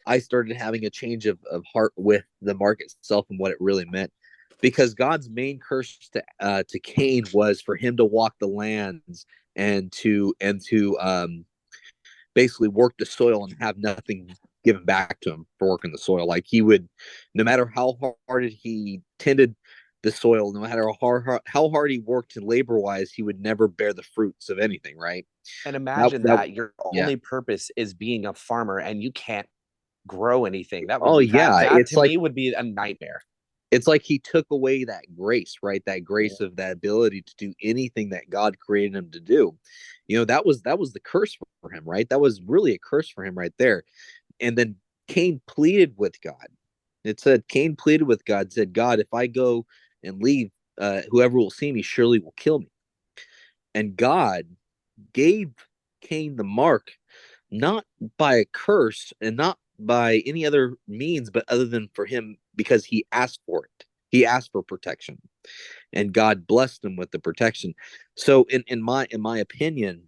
I started having a change of heart with the mark itself and what it really meant. Because God's main curse to Cain was for him to walk the lands and to basically work the soil and have nothing given back to him for working the soil. Like he would, no matter how hard he tended the soil, no matter how hard he worked labor wise, he would never bear the fruits of anything. Right. And imagine that your Yeah. only purpose is being a farmer and you can't grow anything. That would Oh yeah, that it's to like me would be a nightmare. it's like he took away that grace, right? That grace of that ability to do anything that God created him to do. That was the curse for him, right? That was really a curse for him right there. And then Cain pleaded with God. It said Cain pleaded with God, said, God, if I go and leave, whoever will see me surely will kill me. And God gave Cain the mark, not by a curse and not by any other means, but other than for him because he asked for it. He asked for protection, and God blessed him with the protection. So, in my opinion,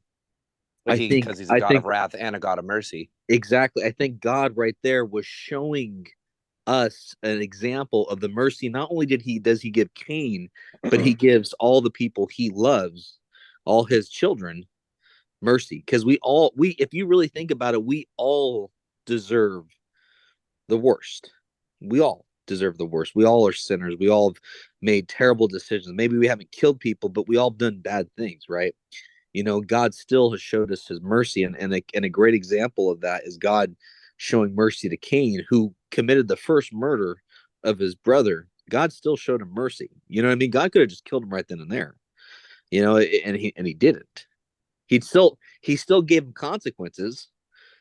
Because he's a I God think of wrath and a God of mercy. exactly. I think God right there was showing us an example of the mercy. Not only does he give Cain, but he gives all the people he loves, all his children, mercy. Because we if you really think about it, we all deserve the worst. We all deserve the worst. We all are sinners. We all have made terrible decisions. Maybe we haven't killed people, but we all done bad things, right? God still has showed us his mercy. And a great example of that is God showing mercy to Cain, who committed the first murder of his brother. God still showed him mercy. You know what I mean? God could have just killed him right then and there, and he didn't. He still gave him consequences.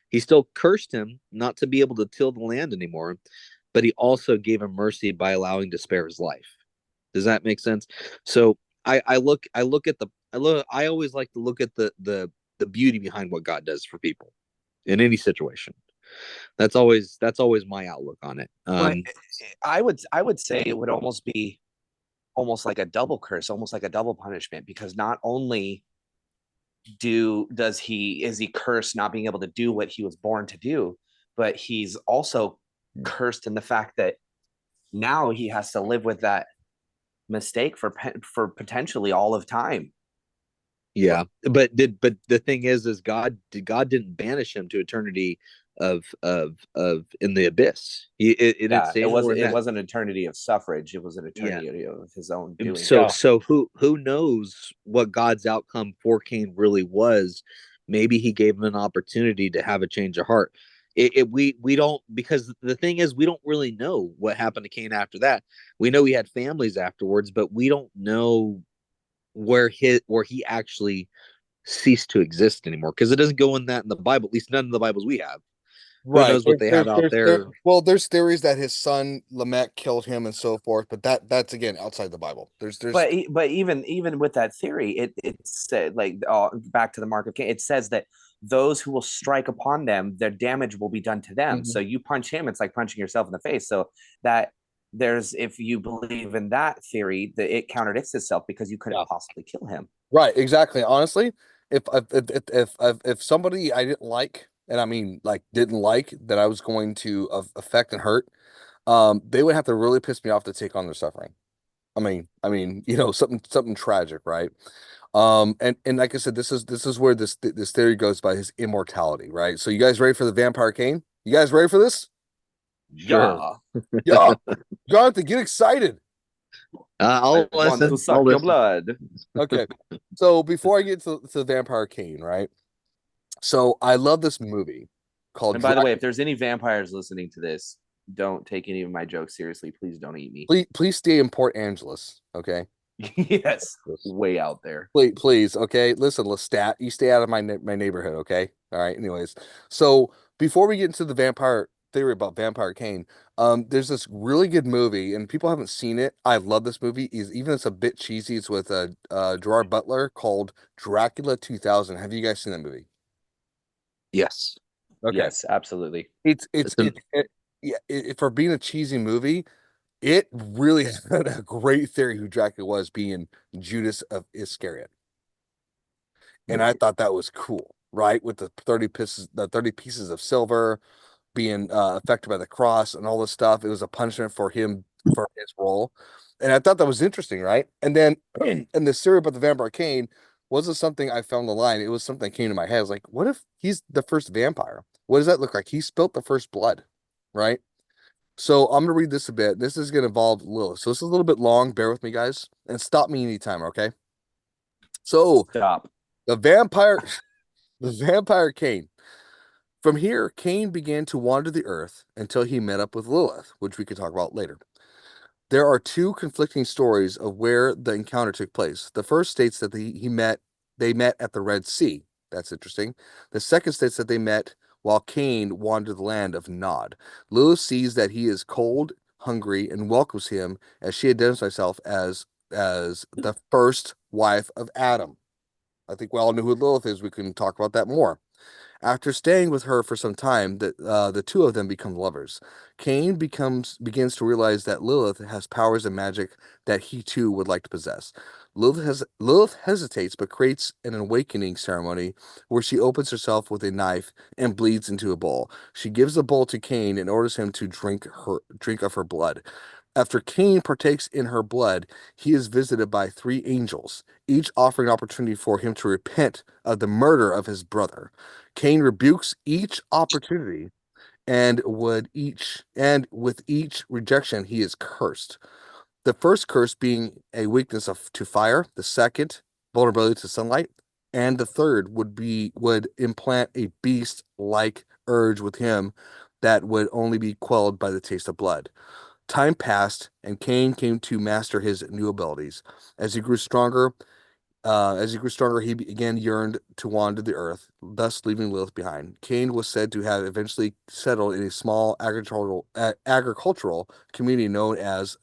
He still cursed him not to be able to till the land anymore, but he also gave him mercy by allowing to spare his life. Does that make sense? So I always like to look at the beauty behind what God does for people in any situation. That's always my outlook on it. But I would say it would almost be almost like a double curse, almost like a double punishment, because not only is he cursed not being able to do what he was born to do, but he's also cursed in the fact that now he has to live with that mistake for potentially all of time. Yeah, but the thing is God didn't banish him to eternity of in the abyss. It didn't say anywhere in It that. wasn't an eternity of suffrage, it was an Yeah. eternity of his own doing. So who knows what God's outcome for Cain really was? Maybe he gave him an opportunity to have a change of heart. We don't, because the thing is we don't really know what happened to Cain after that. We know he had families afterwards, but we don't know where he actually cease to exist anymore because it doesn't go in that in the Bible. At least none of the Bibles we have. Who Right. knows what they have out there? Well, there's theories that his son Lamech killed him and so forth, but that's again outside the Bible. There's But even with that theory, it said like back to the Mark of Cain, it says that those who will strike upon them, their damage will be done to them. So Mhm. you punch him, it's like punching yourself in the face. So that there's if you believe in that theory, that it contradicts itself because you couldn't Yeah. possibly kill him. Right, exactly. Honestly, if somebody I didn't like, and I mean like didn't like that I was going to affect and hurt, they would have to really piss me off to take on their suffering. Something tragic, right? And like I said, this is where this theory goes by his immortality, right? So you guys ready for the Vampire Kane? You guys ready for this? Sure. Yeah, Yeah, Jonathan, get excited. I I'll want to listen. I'll suck your listen. blood. Okay, so before I get to the Vampire Kane, right? So I love this movie called And by the way, Dracula. if there's any vampires listening to this, don't take any of my jokes seriously. Please don't eat me. Please stay in Port Angeles, okay? Yes, way out there. Please, okay. Listen, Lestat, you stay out of my neighborhood, okay? All right. Anyways, so before we get into the vampire theory about Vampire Kane, there's this really good movie, and people haven't seen it. I love this movie. Is even it's a bit cheesy. It's with Gerard Butler called Dracula 2000. Have you guys seen that movie? Yes. Okay. Yes, absolutely. It's It's it's an, it, it yeah. For being a cheesy movie, it really had a great theory who Dracula was, being Judas of Iscariot. And I thought that was cool, right? With the 30 pieces of silver being affected by the cross and all this stuff. It was a punishment for him for his role. And I thought that was interesting, right? And then and the theory about the Vampire Kane wasn't something I found online. It was something that came to my head. I was like, what if he's the first vampire? What does that look like? He spilt the first blood, right? So I'm gonna read this a bit. This is gonna involve Lilith. So this is a little bit long. Bear with me, guys, and stop me anytime, okay? So Stop. the vampire, the Vampire Kane. From here, Cain began to wander the earth until he met up with Lilith, which we could talk about later. There are two conflicting stories of where the encounter took place. The first states that they met at the Red Sea. That's interesting. The second states that they met while Cain wandered the land of Nod. Lilith sees that he is cold, hungry, and welcomes him as she identifies herself as the first wife of Adam. I think we all know who Lilith is. We can talk about that more. After staying with her for some time, the two of them become lovers. Cain begins to realize that Lilith has powers and magic that he too would like to possess. Lilith hesitates but creates an awakening ceremony where she opens herself with a knife and bleeds into a bowl. She gives the bowl to Cain and orders him to drink of her blood. After Cain partakes in her blood, he is visited by three angels, each offering opportunity for him to repent of the murder of his brother. Cain rebukes each opportunity, and with each rejection he is cursed. The first curse being a weakness to fire, the second vulnerability to sunlight, and the third would implant a beast like urge with him that would only be quelled by the taste of blood. Time passed, and Cain came to master his new abilities. As he grew stronger, he again yearned to wander the earth, thus leaving Lilith behind. Cain was said to have eventually settled in a small agricultural community known as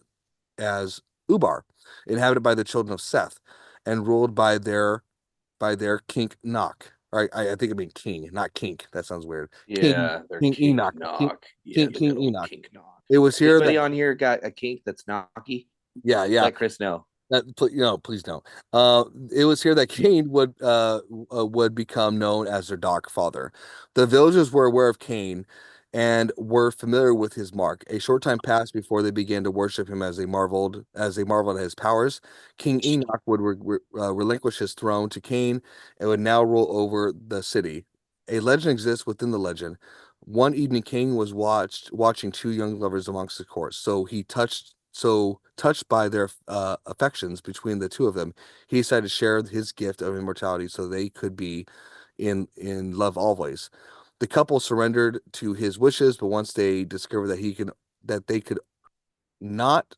Ubar, inhabited by the children of Seth, and ruled by their King Knock. Right, I think I mean king, not kink. That sounds weird. King Yeah, they're King kink Enoch. knock. Yeah, the King good old Enoch. kink knock. It was here Anybody that on here got a kink that's knocky? yeah. Let Chris know. Please don't. It was here that Cain would become known as their dark father. The villagers were aware of Cain and were familiar with his mark. A short time passed before they began to worship him as they marveled at his powers. King Enoch would relinquish his throne to Cain and would now rule over the city. A legend exists within the legend. One evening, Cain was watching two young lovers amongst the court. Touched by their affections between the two of them, he decided to share his gift of immortality so they could be in love always. The couple surrendered to his wishes, but once they discovered that they could not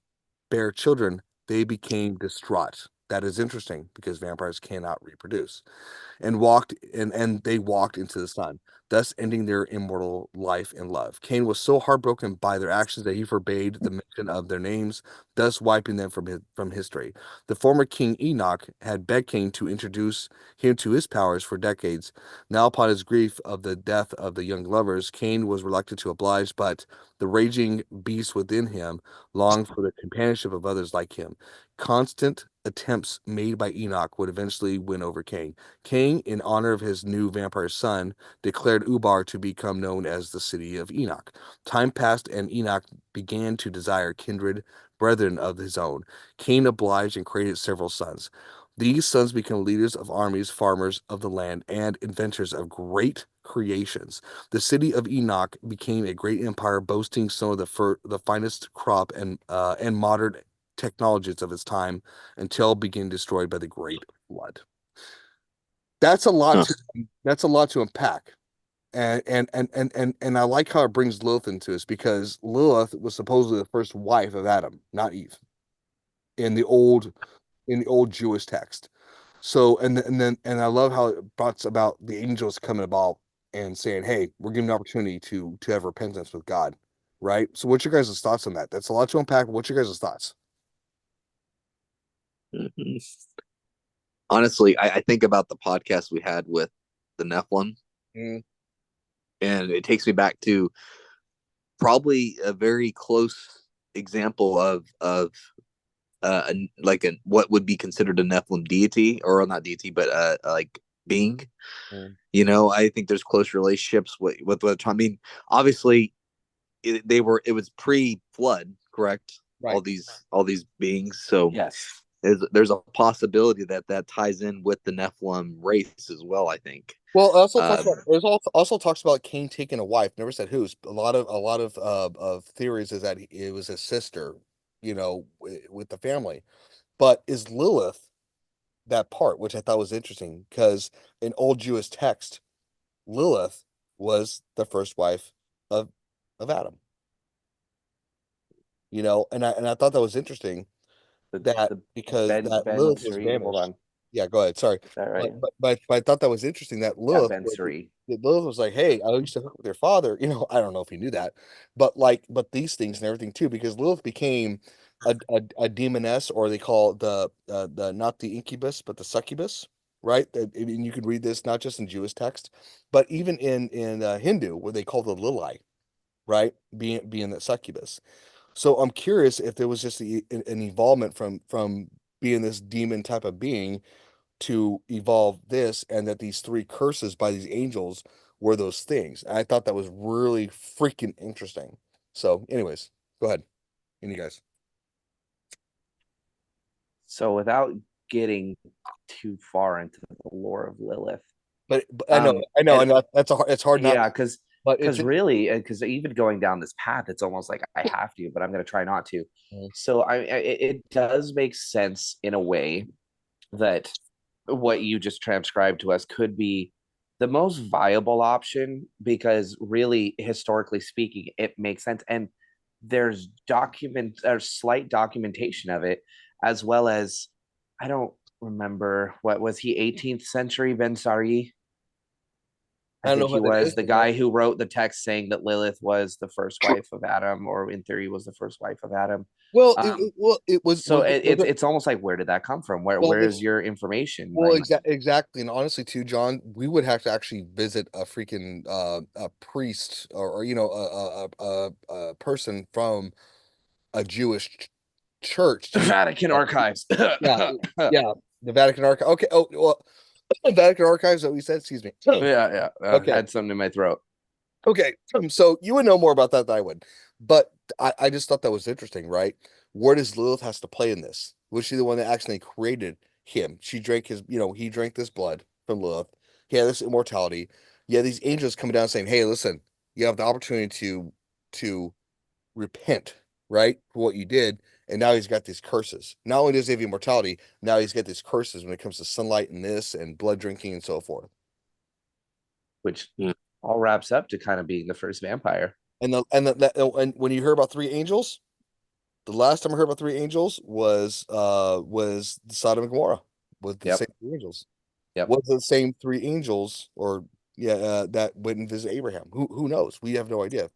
bear children, they became distraught. That is interesting because vampires cannot reproduce. And they walked into the sun, thus ending their immortal life and love. Cain was so heartbroken by their actions that he forbade the mention of their names, thus wiping them from history. The former king Enoch had begged Cain to introduce him to his powers for decades. Now, upon his grief of the death of the young lovers, Cain was reluctant to oblige, but the raging beast within him longed for the companionship of others like him. Constant attempts made by Enoch would eventually win over Cain. Cain, in honor of his new vampire son, declared Ubar to become known as the city of Enoch. Time passed, and Enoch began to desire kindred brethren of his own. Cain obliged and created several sons. These sons became leaders of armies, farmers of the land, and inventors of great creations. The city of Enoch became a great empire, boasting some of the finest crop and modern technologies of its time, until being destroyed by the great flood. That's a lot Huh. to unpack. And I like how it brings Lilith into this, because Lilith was supposedly the first wife of Adam, not Eve, in the old Jewish text. So and I love how it brought about the angels coming about and saying, "Hey, we're giving an opportunity to have repentance with God." Right? So what's your guys' thoughts on that? That's a lot to unpack. What's your guys' thoughts? Mhm. Honestly, I think about the podcast we had with the Nephilim, Mm, and it takes me back to probably a very close example of like what would be considered a Nephilim deity, or not deity, but like being. mm. I think there's close relationships with what I mean. Obviously, it was pre-flood, correct? Right. All these beings. So Yes. there's a possibility that ties in with the Nephilim race as well. I think. Well, it also talks Um, about also talks about Cain taking a wife. Never said whose. A lot of theories is that it was his sister, with the family. But is Lilith that part, which I thought was interesting, because in old Jewish text, Lilith was the first wife of Adam. And I thought that was interesting, that The because Ben that Ben Lilith was Suri. Hold banished. on. Yeah, go ahead. Sorry, Is that but right? but but I thought that was interesting that Yeah, Ben Suri. Lilith was like, "Hey, I used to hook with your father." I don't know if he knew that, but these things and everything too, because Lilith became a demoness, or they call it the not the incubus but the succubus, right? And you can read this not just in Jewish text, but even in Hindu, where they call the Lilai, right? Being that succubus. So I'm curious if there was just an evolvement from being this demon type of being to evolve this, and that these three curses by these angels were those things. And I thought that was really freaking interesting. So, anyways, go ahead. And you guys. So without getting too far into the lore of Lilith, But I and know it's hard not, yeah, but it's because really, because even going down this path, it's almost like I have to, but I'm going to try not to. So it does make sense in a way that what you just transcribed to us could be the most viable option, because really, historically speaking, it makes sense, and there's slight documentation of it, as well as, I don't remember, what was he, 18th century Ben Sari? I I don't know think he what that is, was the but yeah. guy who wrote the text saying that Lilith was the first wife of Adam, or in theory was the first wife of Adam. Well, Um, it so was it, it's almost like, where did that come from? well, Where's your information? well, Like, exactly, and honestly, too, John, we would have to actually visit a freaking a priest, or a person from a Jewish church to be. Vatican archives. Yeah, yeah, yeah, the Vatican Archive. Okay. Oh, well, Vatican Archives that we said. Excuse me. yeah. Okay. Had something in my throat. Okay. So you would know more about that than I would, but I just thought that was interesting, right? Where does Lilith has to play in this? Was she the one that actually created him? She drank he drank this blood from Lilith. He had this immortality. Yeah, these angels coming down saying, "Hey, listen, you have the opportunity to repent, right, for what you did." And now he's got these curses. Not only does he have immortality, now he's got these curses when it comes to sunlight and this and blood drinking and so forth. Which Hmm. all wraps up to kind of being the first vampire. And when you hear about three angels, The last time I heard about three angels was Sodom and Gomorrah with the Yep. same three angels. Yep. Was it the same three angels or yeah that went and visited Abraham? Who knows? We have no idea.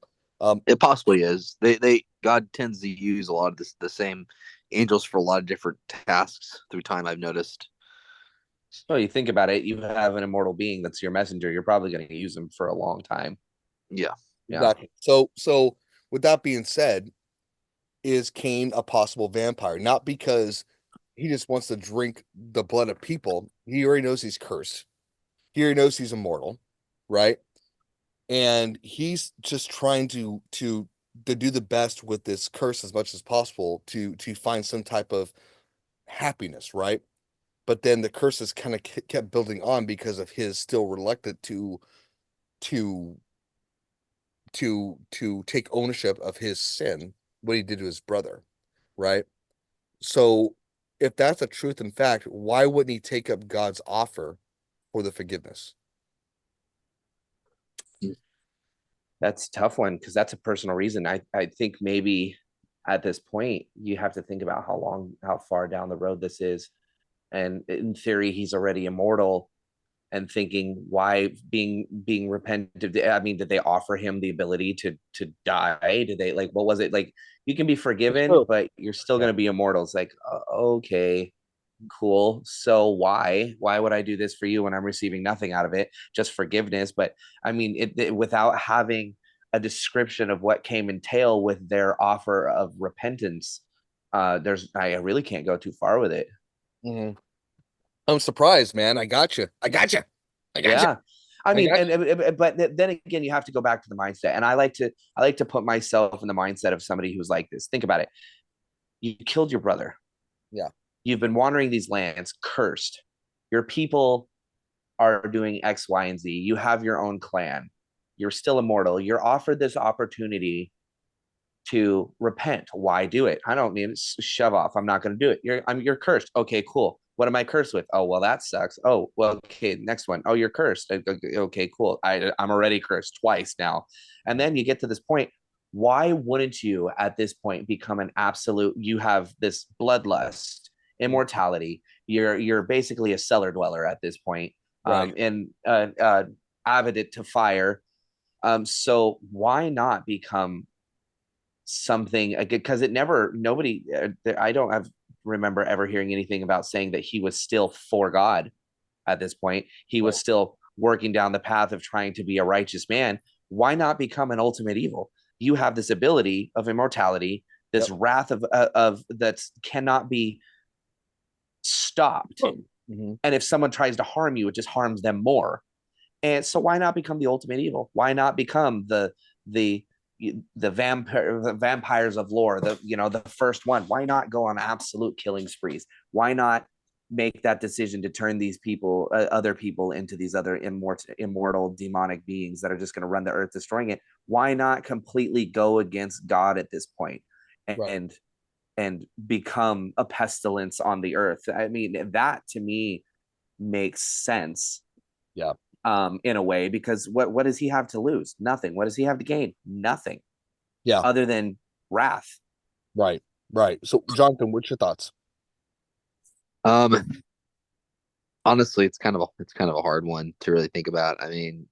It possibly is. They God tends to use a lot of the same angels for a lot of different tasks through time. I've noticed. So you think about it, you have an immortal being that's your messenger. You're probably going to use him for a long time. Yeah. Yeah. Exactly. So with that being said, is Cain a possible vampire? Not because he just wants to drink the blood of people. He already knows he's cursed. He already knows he's immortal, right? And he's just trying to do the best with this curse as much as possible to find some type of happiness, right? But then the curses kind of kept building on because of his still reluctant to to take ownership of his sin, what he did to his brother, right? So if that's a truth and fact, why wouldn't he take up God's offer for the forgiveness? That's a tough one because that's a personal reason. I think maybe at this point you have to think about how far down the road this is. And in theory, he's already immortal and thinking why being repentant. I mean, did they offer him the ability to die? Did they like what was it like? You can be It's forgiven, true. but you're still Yeah. going to be immortal. It's like okay, cool. So why would I do this for you when I'm receiving nothing out of it? Just forgiveness. But I mean, without having a description of what came entail with their offer of repentance, I really can't go too far with it. Mhm. I'm surprised, man. I got you. I got you. I got you. Yeah. I I mean, got you. but then again, you have to go back to the mindset. And I like to put myself in the mindset of somebody who's like this. Think about it. You killed your brother. Yeah. You've been wandering these lands, cursed. Your people are doing X, Y, and Z. You have your own clan. You're still immortal. You're offered this opportunity to repent. Why do it? I don't mean shove off. I'm not going to do it. You're cursed. Okay, cool. What am I cursed with? Oh, well, that sucks. Oh, well, okay, next one. Oh, you're cursed. Okay, cool. I'm already cursed twice now. And then you get to this point. Why wouldn't you at this point become an absolute? You have this bloodlust, immortality. You're basically a cellar dweller at this point, Right. and avid to fire. So why not become something because it never nobody I don't have remember ever hearing anything about saying that he was still for God at this point. He was Right. still working down the path of trying to be a righteous man. Why not become an ultimate evil? You have this ability of immortality, this Yep. wrath of that cannot be stopped. Mm-hmm. And if someone tries to harm you, it just harms them more. And so why not become the ultimate evil? Why not become the the vampires of lore, the first one? Why not go on absolute killing sprees? Why not make that decision to turn these people, other people, into these other immortal demonic beings that are just going to run the earth, destroying it? Why not completely go against God at this point Right. and become a pestilence on the earth? I mean, that to me makes sense Yeah. in a way, because what does he have to lose? Nothing. What does he have to gain? Nothing Yeah. other than wrath. Right. Right. So, Jonathan, what's your thoughts? Um, honestly, it's kind of a hard one to really think about. I mean,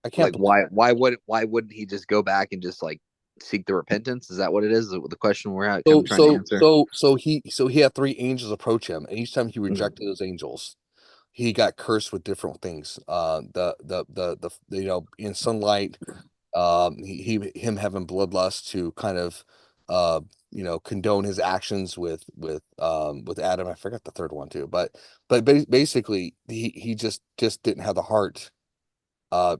I can't like believe. why wouldn't he just go back and just like seek the repentance? Is that what it is? The question we're kind So of trying to so answer. so so he had three angels approach him, and each time he Mhm. rejected those angels, he got cursed with different things. In sunlight, him having bloodlust to kind of condone his actions with Adam. I forgot the third one too, but basically he just didn't have the heart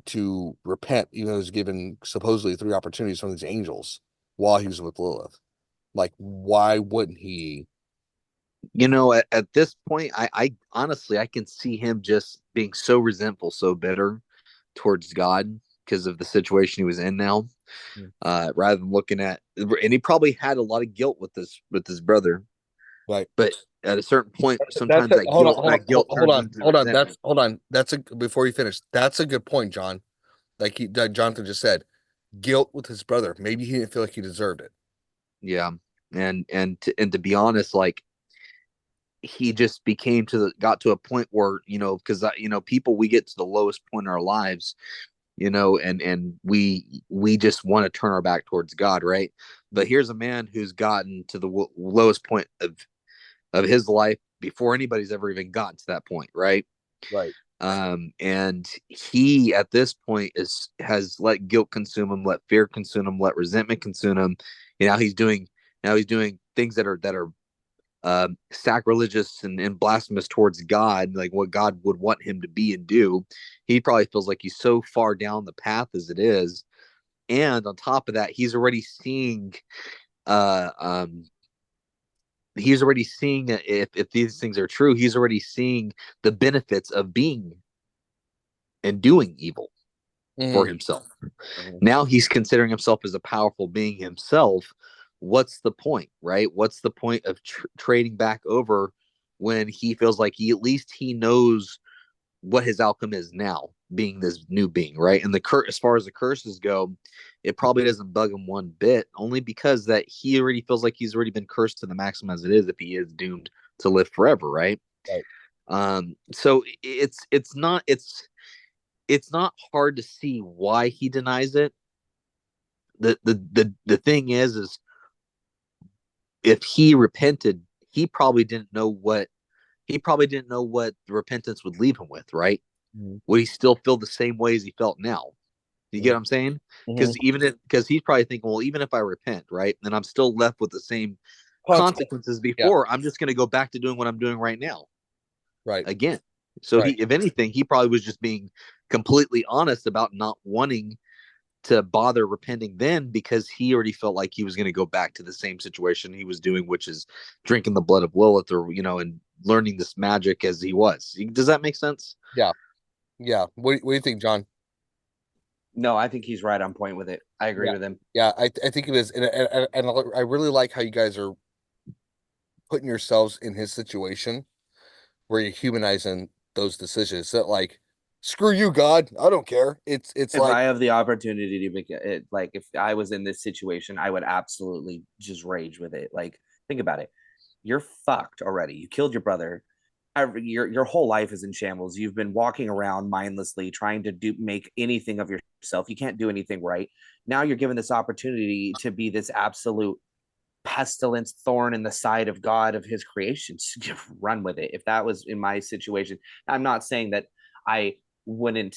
to repent, even though he was given supposedly three opportunities from these angels while he was with Lilith. Like, why wouldn't he? At this point, I honestly I can see him just being so resentful, so bitter towards God because of the situation he was in now. Rather than looking at, and he probably had a lot of guilt with his brother, Like, but at a certain point, that's sometimes it. that Hold on, guilt hold on, that guilt hold turns on, into hold on. resentment. Hold on. That's a before you finish. That's a good point, John. Like Jonathan just said, guilt with his brother. Maybe he didn't feel like he deserved it. Yeah. And to be honest, like he just got to a point where, because people, we get to the lowest point in our lives, and we just want to turn our back towards God, right? But here's a man who's gotten to the lowest point of his life before anybody's ever even gotten to that point, right? Right. And he at this point has let guilt consume him, let fear consume him, let resentment consume him. You know, now he's doing things that are sacrilegious and blasphemous towards God, like what God would want him to be and do. He probably feels like he's so far down the path as it is. And on top of that, uh, um, he's already seeing, if these things are true, he's already seeing the benefits of being and doing evil for Mm-hmm. himself. Mm-hmm. Now he's considering himself as a powerful being himself. What's the point, right? What's the point of trading back over when he feels like he knows what his outcome is now, being this new being, right? And as far as the curses go, it probably doesn't bug him one bit, only because that he already feels like he's already been cursed to the maximum as it is if he is doomed to live forever, right? Right. So it's not hard to see why he denies it. The thing is if he repented, he probably didn't know what the repentance would leave him with, right? Mm-hmm. Would he still feel the same way as he felt now? You get what I'm saying? Mm-hmm. Because he's probably thinking, well, even if I repent, right, and I'm still left with the same consequences Yeah. before, I'm just going to go back to doing what I'm doing right now Right. again. So Right. if anything, he probably was just being completely honest about not wanting to bother repenting then, because he already felt like he was going to go back to the same situation he was doing, which is drinking the blood of Lilith, or and learning this magic as he was. Does that make sense? Yeah. Yeah. What do you think, John? No, I think he's right on point with it. I agree Yeah. with him. Yeah. I think it is, and I really like how you guys are putting yourselves in his situation where you're humanizing those decisions. That like, screw you, God. I don't care. It's If like, I have the opportunity to make it, like if I was in this situation, I would absolutely just rage with it. Like, think about it. You're fucked already. You killed your brother. Your whole life is in shambles. You've been walking around mindlessly trying to make anything of yourself. You can't do anything right. Now you're given this opportunity to be this absolute pestilence, thorn in the side of God, of his creations. Run with it. If that was in my situation, I'm not saying that I wouldn't.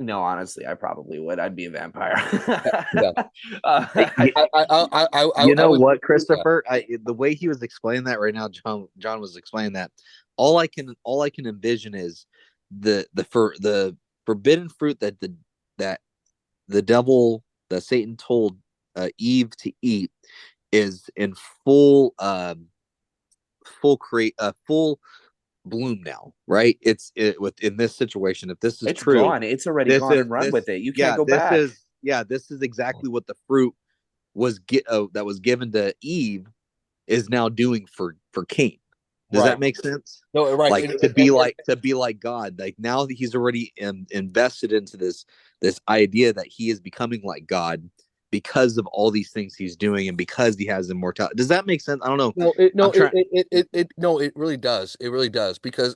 No, honestly, I probably would. I'd be a vampire. yeah. I, I You know would, what, yeah. Christopher? The way he was explaining that right now, John was explaining that. All I can envision is the forbidden fruit that the devil that Satan told Eve to eat is in full bloom now, right? Within this situation. If this is It's true, gone. It's already this gone is and run this with it. You can't yeah go this back. is yeah this is exactly what the fruit that was given to Eve is now doing for Cain. Does Right. that make sense? No, right. Like to be like God. Like now that he's already invested into this idea that he is becoming like God because of all these things he's doing and because he has immortality. Does that make sense? I don't know. No, it no, I'm trying. no, it really does. It really does because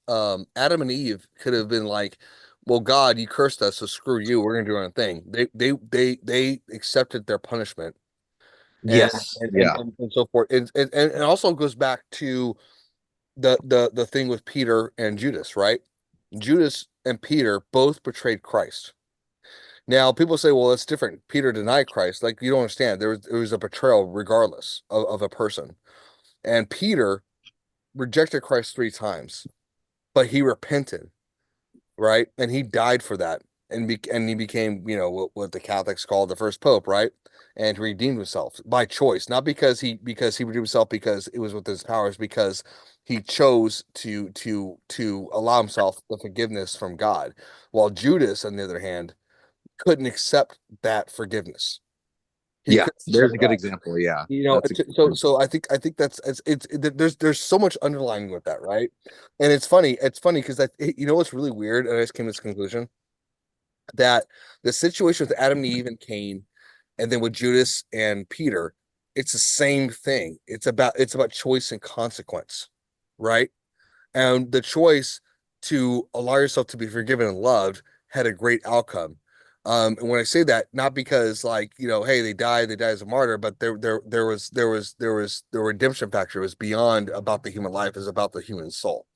Adam and Eve could have been like, well, God, you cursed us, so screw you. We're gonna do our own thing. They accepted their punishment and Yes. Yeah. and so forth. And it also goes back to the thing with Peter and Judas, right? Judas and Peter both betrayed Christ. Now, people say, well, it's different. Peter denied Christ. Like, you don't understand. There was a betrayal regardless of a person. And Peter rejected Christ 3 times, but he repented, right? And he died for that. And he became, what the Catholics call the first pope, right? And redeemed himself by choice, not because he redeemed himself because it was with his powers, because he chose to allow himself the forgiveness from God. While Judas, on the other hand, couldn't accept that forgiveness. He Yeah. couldn't There's accept a good that. example. Yeah. That's a So I think that's there's so much underlying with that, right? And it's funny because what's really weird, and I just came to this conclusion that the situation with Adam and Eve and Cain And then with Judas and Peter, it's the same thing. It's about choice and consequence, right? And the choice to allow yourself to be forgiven and loved had a great outcome. And when I say that, not because like, hey, they died as a martyr, but there redemption factor. It was beyond about the human life, it was about the human soul.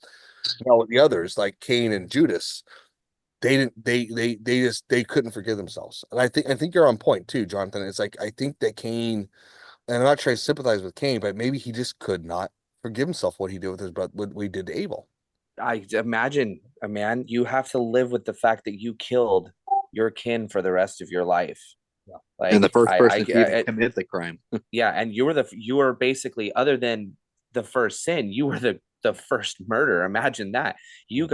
Now the others, like Cain and Judas, they didn't they couldn't forgive themselves. And I think you're on point too, Jonathan. It's like I think that Cain, and I'm not trying to sympathize with Cain, but maybe he just could not forgive himself what he did with his brother, what he did to Abel. I imagine, a man, you have to live with the fact that you killed your kin for the rest of your life. Yeah. And the Like first person to even commit the crime. yeah, and you were basically, other than the first sin, you were the first murder. Imagine that. You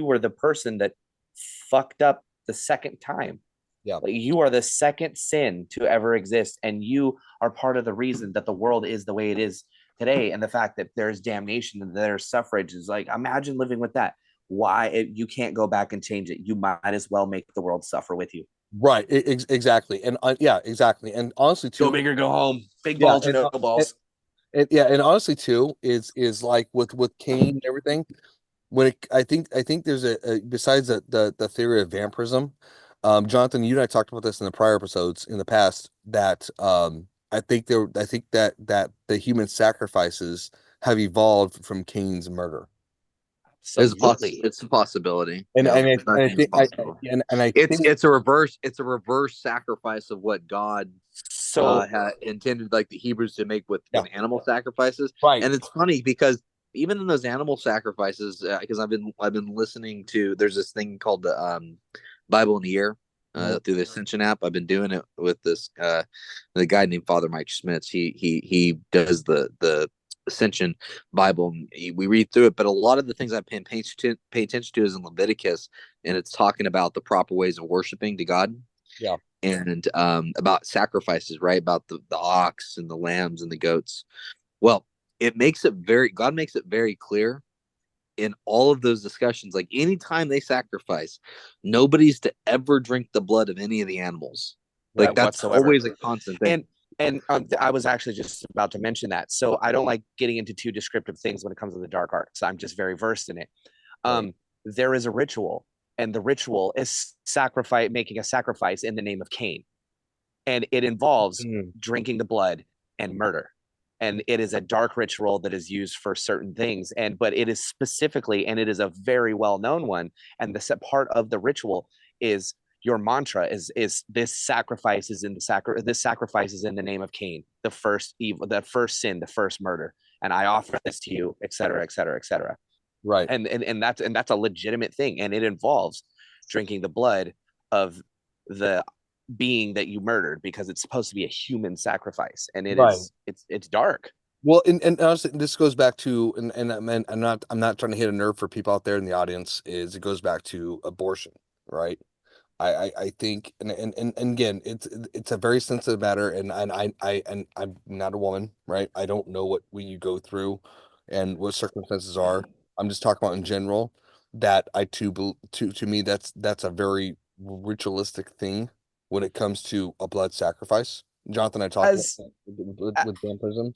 were the person that fucked up the second time. Yeah. Like, you are the second sin to ever exist, and you are part of the reason that the world is the way it is today. And the fact that there's damnation and there's suffrage is like, imagine living with that. You can't go back and change it. You might as well make the world suffer with you. Right. Exactly. And yeah, exactly. And honestly, Go too, big or go home. Big yeah, balls or no balls. yeah, and honestly, too, is like with Cain and everything. I think there's besides the theory of vampirism, Jonathan, you and I talked about this in the prior episodes in the past that I think that the human sacrifices have evolved from Cain's murder. Absolutely. It's a possibility. And Yeah, and I I think it's think possible. and I think It's a reverse sacrifice of what God So had intended, like the Hebrews to make yeah, with animal sacrifices. right. And it's funny because even in those animal sacrifices, because I've been listening to, there's this thing called the Bible in the Year Mhm. through the Ascension app. I've been doing it with this the guy named Father Mike Schmitz. He does the Ascension Bible. We read through it, but a lot of the things I pay attention to is in Leviticus, and it's talking about the proper ways of worshiping to God Yeah. and about sacrifices, right? About the ox and the lambs and the goats. Well, God makes it very clear in all of those discussions, like anytime they sacrifice, nobody's to ever drink the blood of any of the animals. Like Right. that's whatsoever. always a constant thing. And I was actually just about to mention that. So I don't like getting into too descriptive things when it comes to the dark arts. I'm just very versed in it. Right. There is a ritual, and the ritual is making a sacrifice in the name of Cain, and it involves Mm. drinking the blood and murder. And it is a dark ritual that is used for certain things, but it is specifically, and it is a very well known one. And the part of the ritual is your mantra is this sacrifice is in this sacrifice is in the name of Cain, the first evil, the first sin, the first murder, and I offer this to you, etc., etc., etc. Right. And that's a legitimate thing, and it involves drinking the blood of the being that you murdered, because it's supposed to be a human sacrifice, and Right. it's dark. Well, and honestly, this goes back to, and I'm not trying to hit a nerve for people out there in the audience. Is it goes back to abortion, right? I think, and again, it's a very sensitive matter, and I'm not a woman, right? I don't know what you go through, and what circumstances are. I'm just talking about in general. That I too, to me, that's a very ritualistic thing when it comes to a blood sacrifice. Jonathan and I talked about as that with vampirism.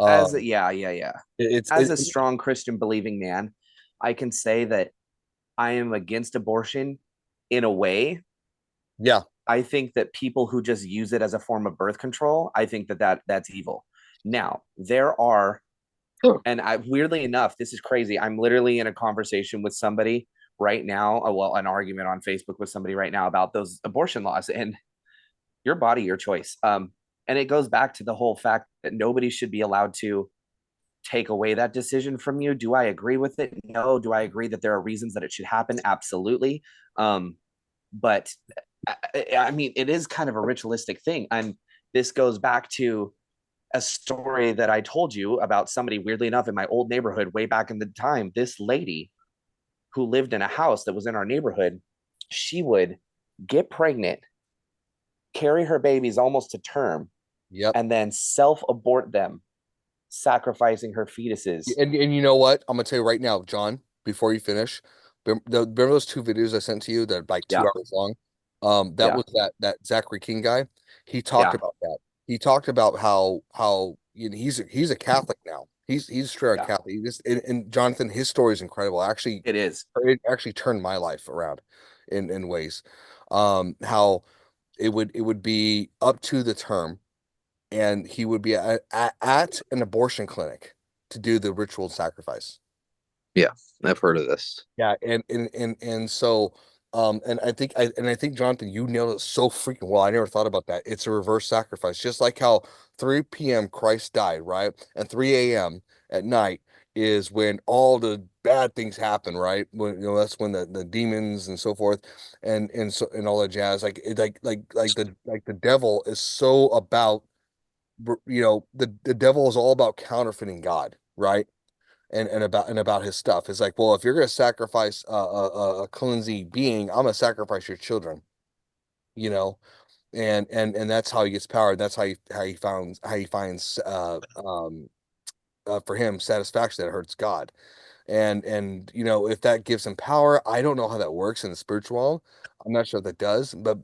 as Um, yeah, it's as a strong Christian believing man, I can say that I am against abortion in a way. yeah, I think that people who just use it as a form of birth control, I think that's evil. Now, there are, and weirdly enough, this is crazy. I'm literally in a conversation with somebody right now, well, an argument on Facebook with somebody right now about those abortion laws, and your body, your choice. And it goes back to the whole fact that nobody should be allowed to take away that decision from you. Do I agree with it? No. Do I agree that there are reasons that it should happen? Absolutely. But I mean, it is kind of a ritualistic thing. And this goes back to a story that I told you about somebody, weirdly enough, in my old neighborhood way back in the time. This lady who lived in a house that was in our neighborhood, she would get pregnant, carry her babies almost to term, yep. and then self abort them, sacrificing her fetuses. And you know what? I'm gonna tell you right now, John, before you finish, remember those two videos I sent to you that are like two Yeah. hours long? That was that Zachary King guy. He talked Yeah. about that. He talked about how he's a Catholic now. He's straight out Yeah. Catholic. And Jonathan, his story is incredible. Actually, It is. it actually turned my life around in ways. How it would be up to the term, and he would be at an abortion clinic to do the ritual sacrifice. Yeah, I've heard of this. Yeah, and so and I think Jonathan, you nailed it so freaking well. I never thought about that. It's a reverse sacrifice, just like how 3 p.m. Christ died, right? And 3 a.m. at night is when all the bad things happen, right? When that's when the demons and so forth and all that jazz. Like the devil is so about the devil is all about counterfeiting God, right? And about his stuff. It's like, well, if you're going to sacrifice a cleansing being, I'm going to sacrifice your children, you know, and that's how he gets power. That's how he finds for him satisfaction that hurts God. And if that gives him power, I don't know how that works in the spiritual world. I'm not sure if that does, but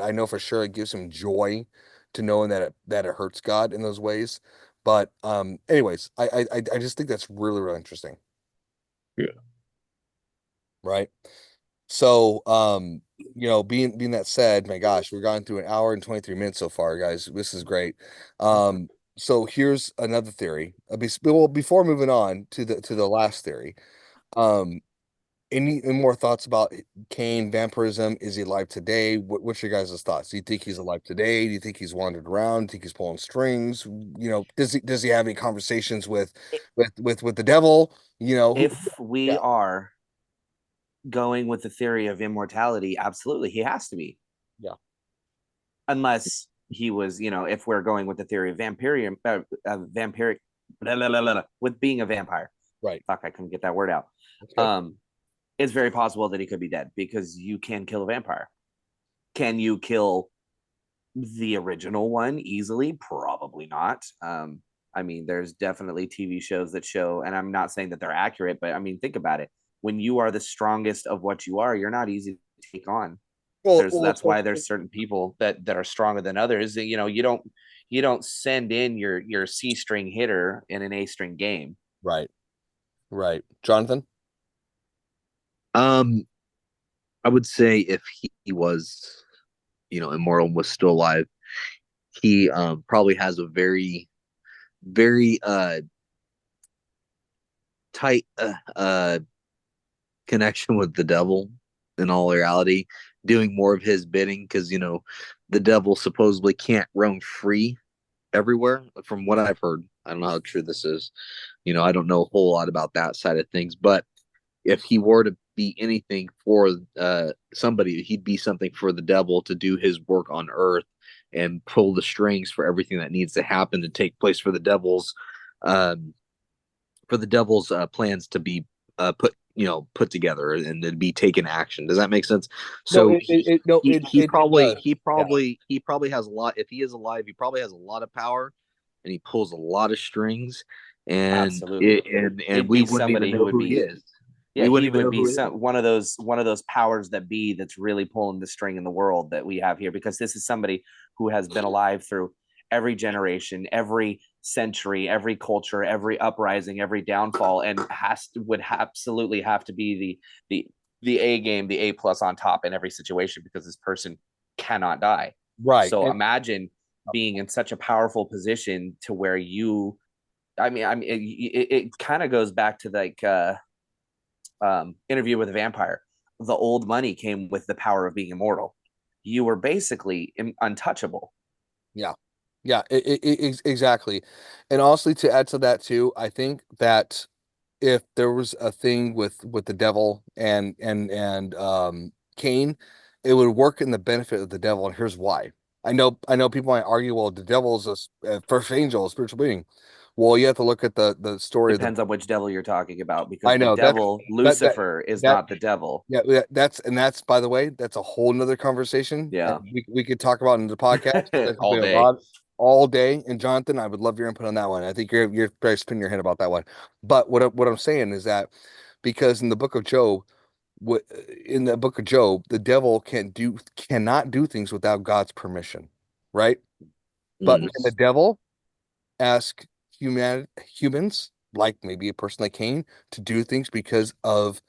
I know for sure it gives him joy to knowing that it hurts God in those ways. But anyways, I just think that's really, really interesting. Yeah. Right. So, being that said, my gosh, we've gone through an hour and 23 minutes so far, guys. This is great. So here's another theory. Well, before moving on to the last theory, um, any more thoughts about Cain vampirism? Is he alive today? What's your guys' thoughts? Do you think he's alive today? Do you think he's wandered around? Do you think he's pulling strings? Does he have any conversations with the devil? If we Yeah, are going with the theory of immortality, absolutely, he has to be. yeah, Unless he was, if we're going with the theory of vampiric, blah, blah, blah, blah, with being a vampire. right. Fuck, I couldn't get that word out. Okay. It's very possible that he could be dead because you can kill a vampire. Can you kill the original one easily? Probably not. I mean, there's definitely TV shows that show, and I'm not saying that they're accurate, but I mean, think about it. When you are the strongest of what you are, you're not easy to take on. Well, There's well, That's well, why there's certain people that are stronger than others. You don't send in your C string hitter in an A string game. right, right. Jonathan? Um, I would say if he was, immortal and was still alive, he probably has a very, very tight connection with the devil in all reality, doing more of his bidding because the devil supposedly can't roam free everywhere from what I've heard. I don't know how true this is. I don't know a whole lot about that side of things, but if he were to be anything for somebody, he'd be something for the devil to do his work on earth and pull the strings for everything that needs to happen to take place um, for the devil's plans to be put together and to be taken action. Does that make sense? No, So no, he it probably does. he Yeah, probably he probably has a lot. If he is alive, he probably has a lot of power, and he pulls a lot of strings, and Absolutely. and He'd we be wouldn't even somebody who know would who he be, is. yeah, We he wouldn't even would know be who he is. one of those powers that be that's really pulling the string in the world that we have here, because this is somebody who has been alive through every generation, every century, every culture, every uprising, every downfall, and would absolutely have to be the A game, the A plus on top in every situation, because this person cannot die. right. So And imagine being in such a powerful position to where you, I mean, it kind of goes back to like Interview with a Vampire. The old money came with the power of being immortal. You were basically untouchable. yeah, yeah, exactly. And honestly, to add to that too, I think that if there was a thing with the devil and Cain, it would work in the benefit of the devil, and here's why. I know people might argue, well, the devil's a first angel, a spiritual being. Well, you have to look at the story of the. Depends on which devil you're talking about, I because the know that devil, that that Lucifer, is that not the devil. yeah, that's by the way, that's a whole nother conversation, and Yeah. we could talk about in the podcast. There's All been a day. lot all day, and Jonathan, I would love your input on that one. I think you're very spinning your head about that one. But what I'm saying is that because in the book of Job, what in the book of Job, the devil cannot do things without God's permission, right? But Mm. can the devil ask humans, like maybe a person like Cain, to do things because of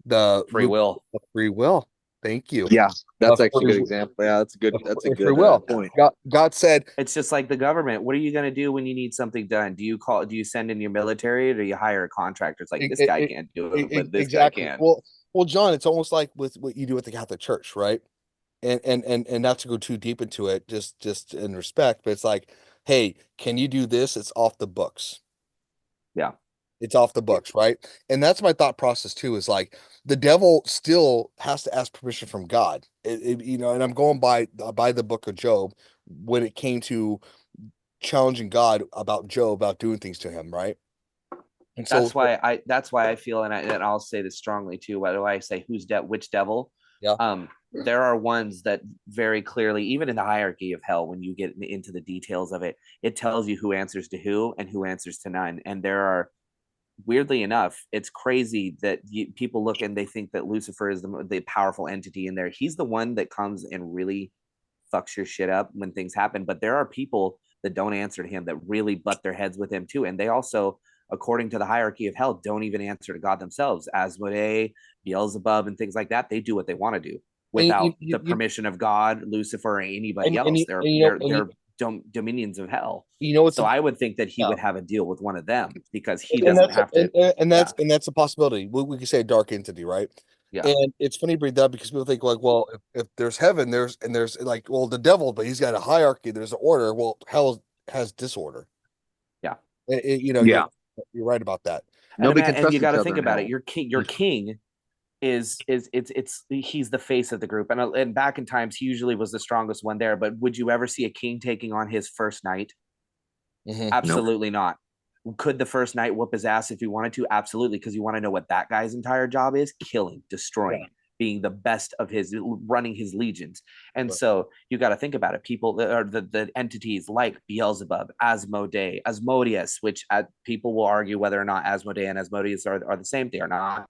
the Free will. of free will? Thank you. Yeah, that's Of actually a good free, example. Yeah, that's a free good will. point. God said, It's just like the government. What are you going to do when you need something done? Do you send in your military, or do you hire a contractor? It's like, it, this it, guy it, can't do it, but this guy exactly. can. Well, John, it's almost like with what you do with the Catholic Church, right? And not to go too deep into it, just in respect, but it's like, hey, can you do this? It's off the books. Yeah. It's off the books, right? And that's my thought process too, is like the devil still has to ask permission from God. And I'm going by the book of Job when it came to challenging God about Job about doing things to him, right? And so, That's why I feel, and I'll say this strongly too. Why do I say which devil? yeah. There are ones that very clearly, even in the hierarchy of hell, when you get into the details of it, it tells you who answers to who and who answers to none. And there are, weirdly enough, it's crazy that people look and they think that Lucifer is the powerful entity in there. He's the one that comes and really fucks your shit up when things happen. But there are people that don't answer to him that really butt their heads with him too. And they also, according to the hierarchy of hell, don't even answer to God themselves. Asmodee, Beelzebub, and things like that, they do what they want to do And without the permission of God, Lucifer, or anybody and else. They're you know they're they're dominions of hell. what's So a I would think that he yeah. would have a deal with one of them because he and doesn't that's have to. Yeah, and that's a possibility. We could say a dark entity, right? yeah, And it's funny to bring that up because people think like, well, if there's heaven, there's like, well, the devil, but he's got a hierarchy, there's an order. Well, hell has disorder. yeah. Yeah, You're right about that. And nobody man, can and you trust got each to other think in about it. hell. Your king is it's he's the face of the group, and back in times he usually was the strongest one there. But would you ever see a king taking on his first knight? Hmm. Nope. Absolutely not. Could the first knight whoop his ass if he wanted to? Absolutely, because you want to know what that guy's entire job is: killing, Yeah. destroying, being the best of his, running his legions. And Right. so you got to think about it. People that are the entities like Beelzebub, Asmodee, Asmodeus, which people will argue whether or not Asmodee and Asmodeus are the same. They are not.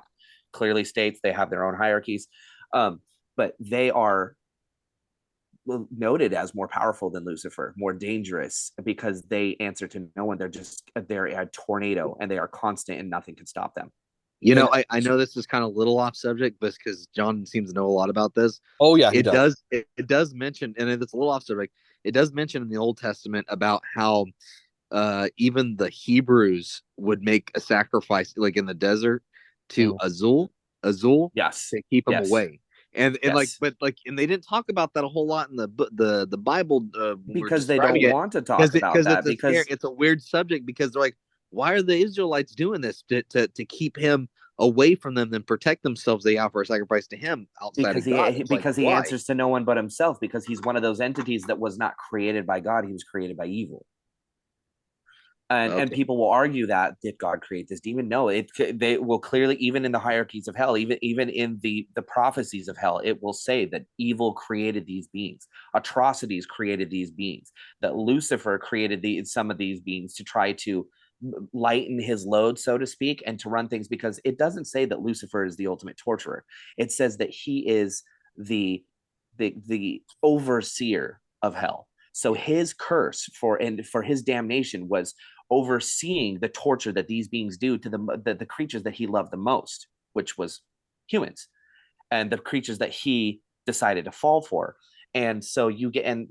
Clearly states they have their own hierarchies, but they are noted as more powerful than Lucifer, more dangerous because they answer to no one. They're a tornado and they are constant and nothing can stop them. And I know this is kind of a little off subject, but because John seems to know a lot about this, oh yeah, he does. it does mention, and it's a little off subject. It does mention in the Old Testament about how even the Hebrews would make a sacrifice, like in the desert, to Mhm. Azul, Yes, to keep him yes, away. And like, yes, but like, and they didn't talk about that a whole lot in the Bible when we're because they describing don't it, want to talk about because that because it's a weird subject because they're like, why are the Israelites doing this to keep him away from them and protect themselves? They offer a sacrifice to him outside of God. It's like, because he why? answers to no one but himself, because he's one of those entities that was not created by God, he was created by evil. And Okay. people will argue that, did God create this demon? No, they will clearly, even in the hierarchies of hell, even in the prophecies of hell, it will say that evil created these beings, atrocities created these beings, that Lucifer created some of these beings to try to lighten his load, so to speak, and to run things, because it doesn't say that Lucifer is the ultimate torturer. It says that he is the overseer of hell. So his curse for his damnation was overseeing the torture that these beings do to the creatures that he loved the most, which was humans, and the creatures that he decided to fall for. And so you get, and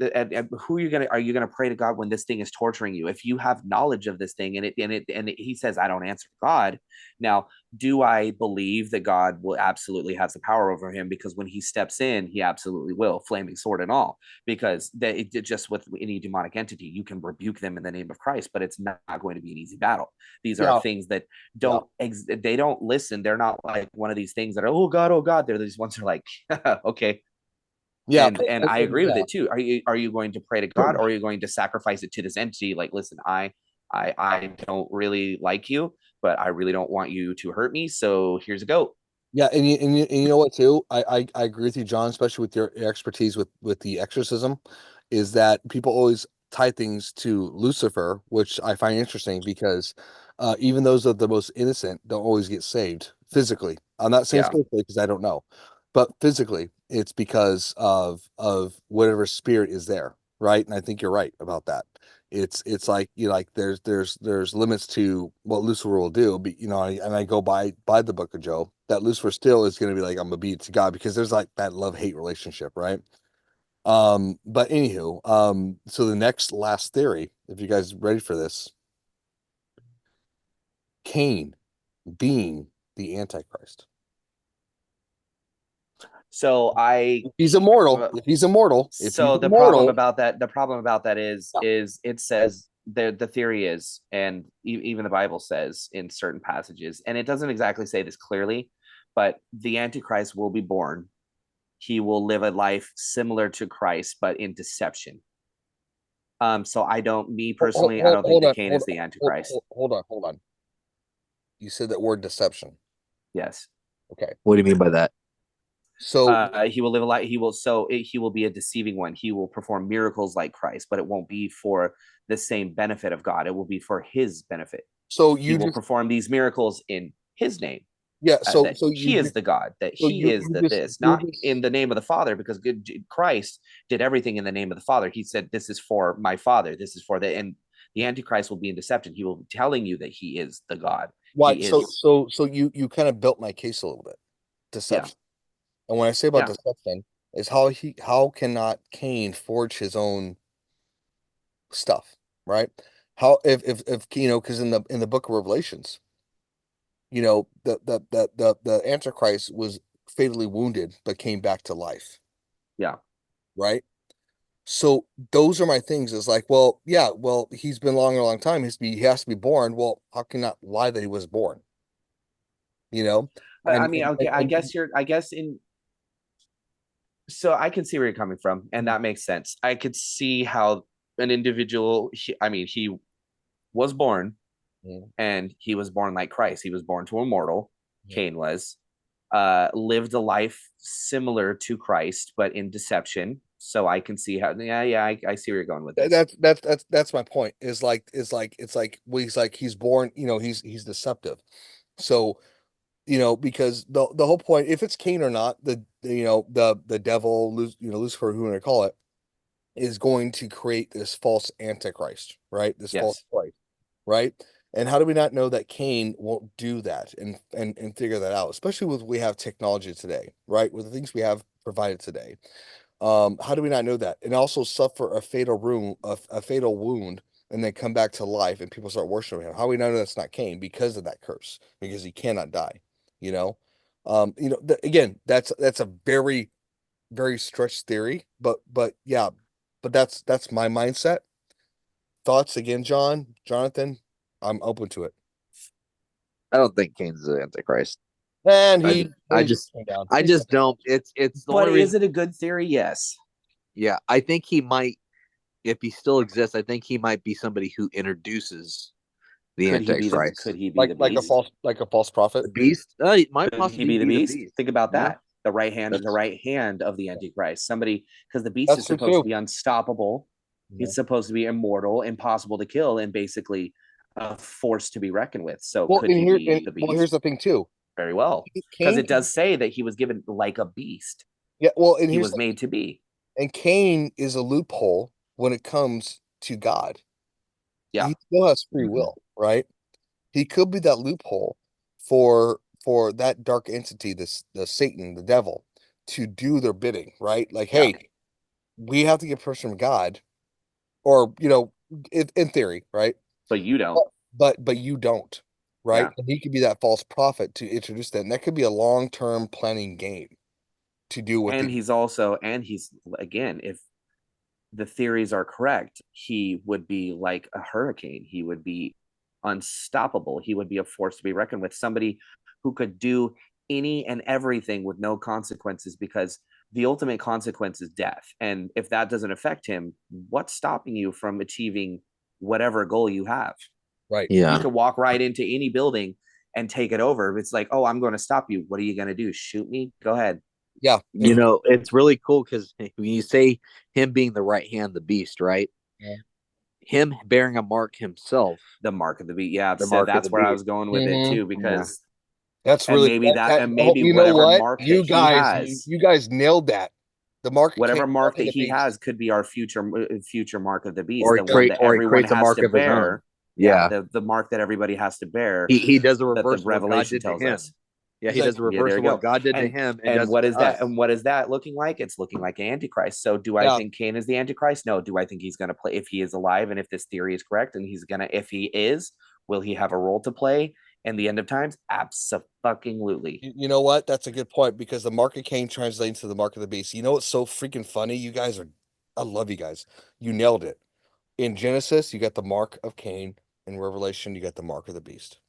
who are you gonna pray to God when this thing is torturing you? If you have knowledge of this thing, he says, I don't answer God. Now, do I believe that God will absolutely has the power over him? Because when he steps in, he absolutely will, flaming sword and all. Because just with any demonic entity, you can rebuke them in the name of Christ, but it's not going to be an easy battle. These are Yeah. things that Yeah. they don't listen. They're not like one of these things that are, oh God, oh God. They're these ones who are like, okay. Yeah. And I agree with Yeah. it too. Are you going to pray to God, or are you going to sacrifice it to this entity? Like, listen, I don't really like you, but I really don't want you to hurt me. So here's a goat. Yeah, and you know what too? I agree with you, John, especially with your expertise with the exorcism, is that people always tie things to Lucifer, which I find interesting because even those of the most innocent don't always get saved physically. I'm not saying Yeah. spiritually because I don't know, but physically, it's because of whatever spirit is there, right? And I think you're right about that. It's like like there's limits to what Lucifer will do, but and I go by the book of Job that Lucifer still is going to be like I'm gonna beat to God because there's like that love hate relationship, right? But anywho, so the next last theory, if you guys ready for this, Cain being the Antichrist. So I If he's immortal, uh, if he's immortal, if he's so immortal, the problem about that is it says the theory is, and even the Bible says in certain passages, and it doesn't exactly say this clearly, but the Antichrist will be born. He will live a life similar to Christ, but in deception. So I don't, me personally, I don't think hold that on, Cain is the Antichrist. hold on. You said that word deception. Yes. Okay. What do you mean by that? So He will live a life. He will be a deceiving one. He will perform miracles like Christ, but it won't be for the same benefit of God. It will be for His benefit. so He you will just perform these miracles in His name. yeah, That He is the God. That He is the this, you not just in the name of the Father, because Christ did everything in the name of the Father. He said, "This is for my Father. This is for the." And the Antichrist will be in deception. He will be telling you that He is the God. why He so is. so you kind of built my case a little bit. Yeah. Deception. And when I say about Yeah. deception, is how cannot Cain forge his own stuff, right? How if because in the book of Revelations, the Antichrist was fatally wounded but came back to life, Yeah. right? So those are my things. Is like, well, yeah, well, he's been long a long time. He has to be born. Well, how can not lie that he was born? You know, I mean, okay. I guess in so I can see where you're coming from, and that makes sense. I could see how an individual, I mean, he was born, Mhm. and he was born like Christ. He was born to a mortal. Cain was, lived a life similar to Christ, but in deception. So I can see how, yeah, I see where you're going with this. That's my point. It's like well, he's born. He's deceptive. So because the whole point, if it's Cain or not, the devil, Lucifer, who you want to call it, is going to create this false antichrist, right? This false Yes. Christ, right? And how do we not know that Cain won't do that and figure that out, especially with we have technology today, right? With the things we have provided today. How do we not know that? And also suffer a fatal wound, and then come back to life, and people start worshiping him. How do we know that's not Cain? Because of that curse, because he cannot die. You know, again, that's a very very stretched theory, but yeah, but that's my mindset. Thoughts again, Jonathan? I'm open to it. I don't think Kane's the Antichrist. And I just, I he's just, coming down. I just don't. It's the But only is reason. it a good theory? Yes. Yeah, I think he might, if he still exists, I think he might be somebody who introduces the Could Antichrist. he be the beast? Like a false prophet. The beast, it might Could he possibly be the be the beast? beast. Think about Yeah, that. The that's right hand of the Antichrist. Somebody, because the beast That's is true supposed to too. be unstoppable. Mhm. It's supposed to be immortal, impossible to kill, and basically a force to be reckoned with. So Well, could he be the well, here's beast? the thing too. Very well. Because Cain, it does say that he was given like a beast. yeah. Well, and He here's was made to be. and Cain is a loophole when it comes to God. Yeah. He still has free Mhm. will, right? He could be that loophole for that dark entity, this the Satan, the devil, to do their bidding, right? Like, Yeah. hey, we have to get permission from God, or in theory, right? But you don't. But you don't, right? Yeah. And he could be that false prophet to introduce that, and that could be a long-term planning game to do what And the he's also, and he's, again, if the theories are correct, he would be like a hurricane. He would be unstoppable. He would be a force to be reckoned with. Somebody who could do any and everything with no consequences, because the ultimate consequence is death. And if that doesn't affect him, what's stopping you from achieving whatever goal you have? right. You Yeah. could walk right into any building and take it over. It's like, oh, I'm going to stop you. What are you going to do? Shoot me? Go ahead. Yeah, You know, it's really cool because when you say him being the right hand, the beast, right? yeah. Him bearing a mark himself, The mark of the beast. Yeah, the said mark of the that's where I beast. was going with it Mhm. too, Yeah. because That's And really maybe that, and oh, maybe you know whatever what? mark that You he guys, has, you guys nailed that. The Mark of Cain, whatever mark Mark of that the he Beast. has could be our future mark of the beast, the one that or he everyone creates a has mark to of his own. bear. Yeah. The mark that everybody has to bear, He does a that the reverse of what God revelation did to tells him. us. Yeah, He's he like, does a Yeah, there reverse you of what go. God did to him and And does it what to is that? us. And what is that looking like? It's looking like Antichrist. So do I yeah, think Cain is the Antichrist? No. Do I think he's going to play, if he is alive and if this theory is correct, and he's going to, if he is, will he have a role to play in the end of times? Absolutely. you know what? That's a good point because the Mark of Cain translates to the Mark of the Beast. You know what's so freaking funny? You guys are, I love you guys. You nailed it. In Genesis, you got the Mark of Cain. In Revelation, you got the Mark of the Beast.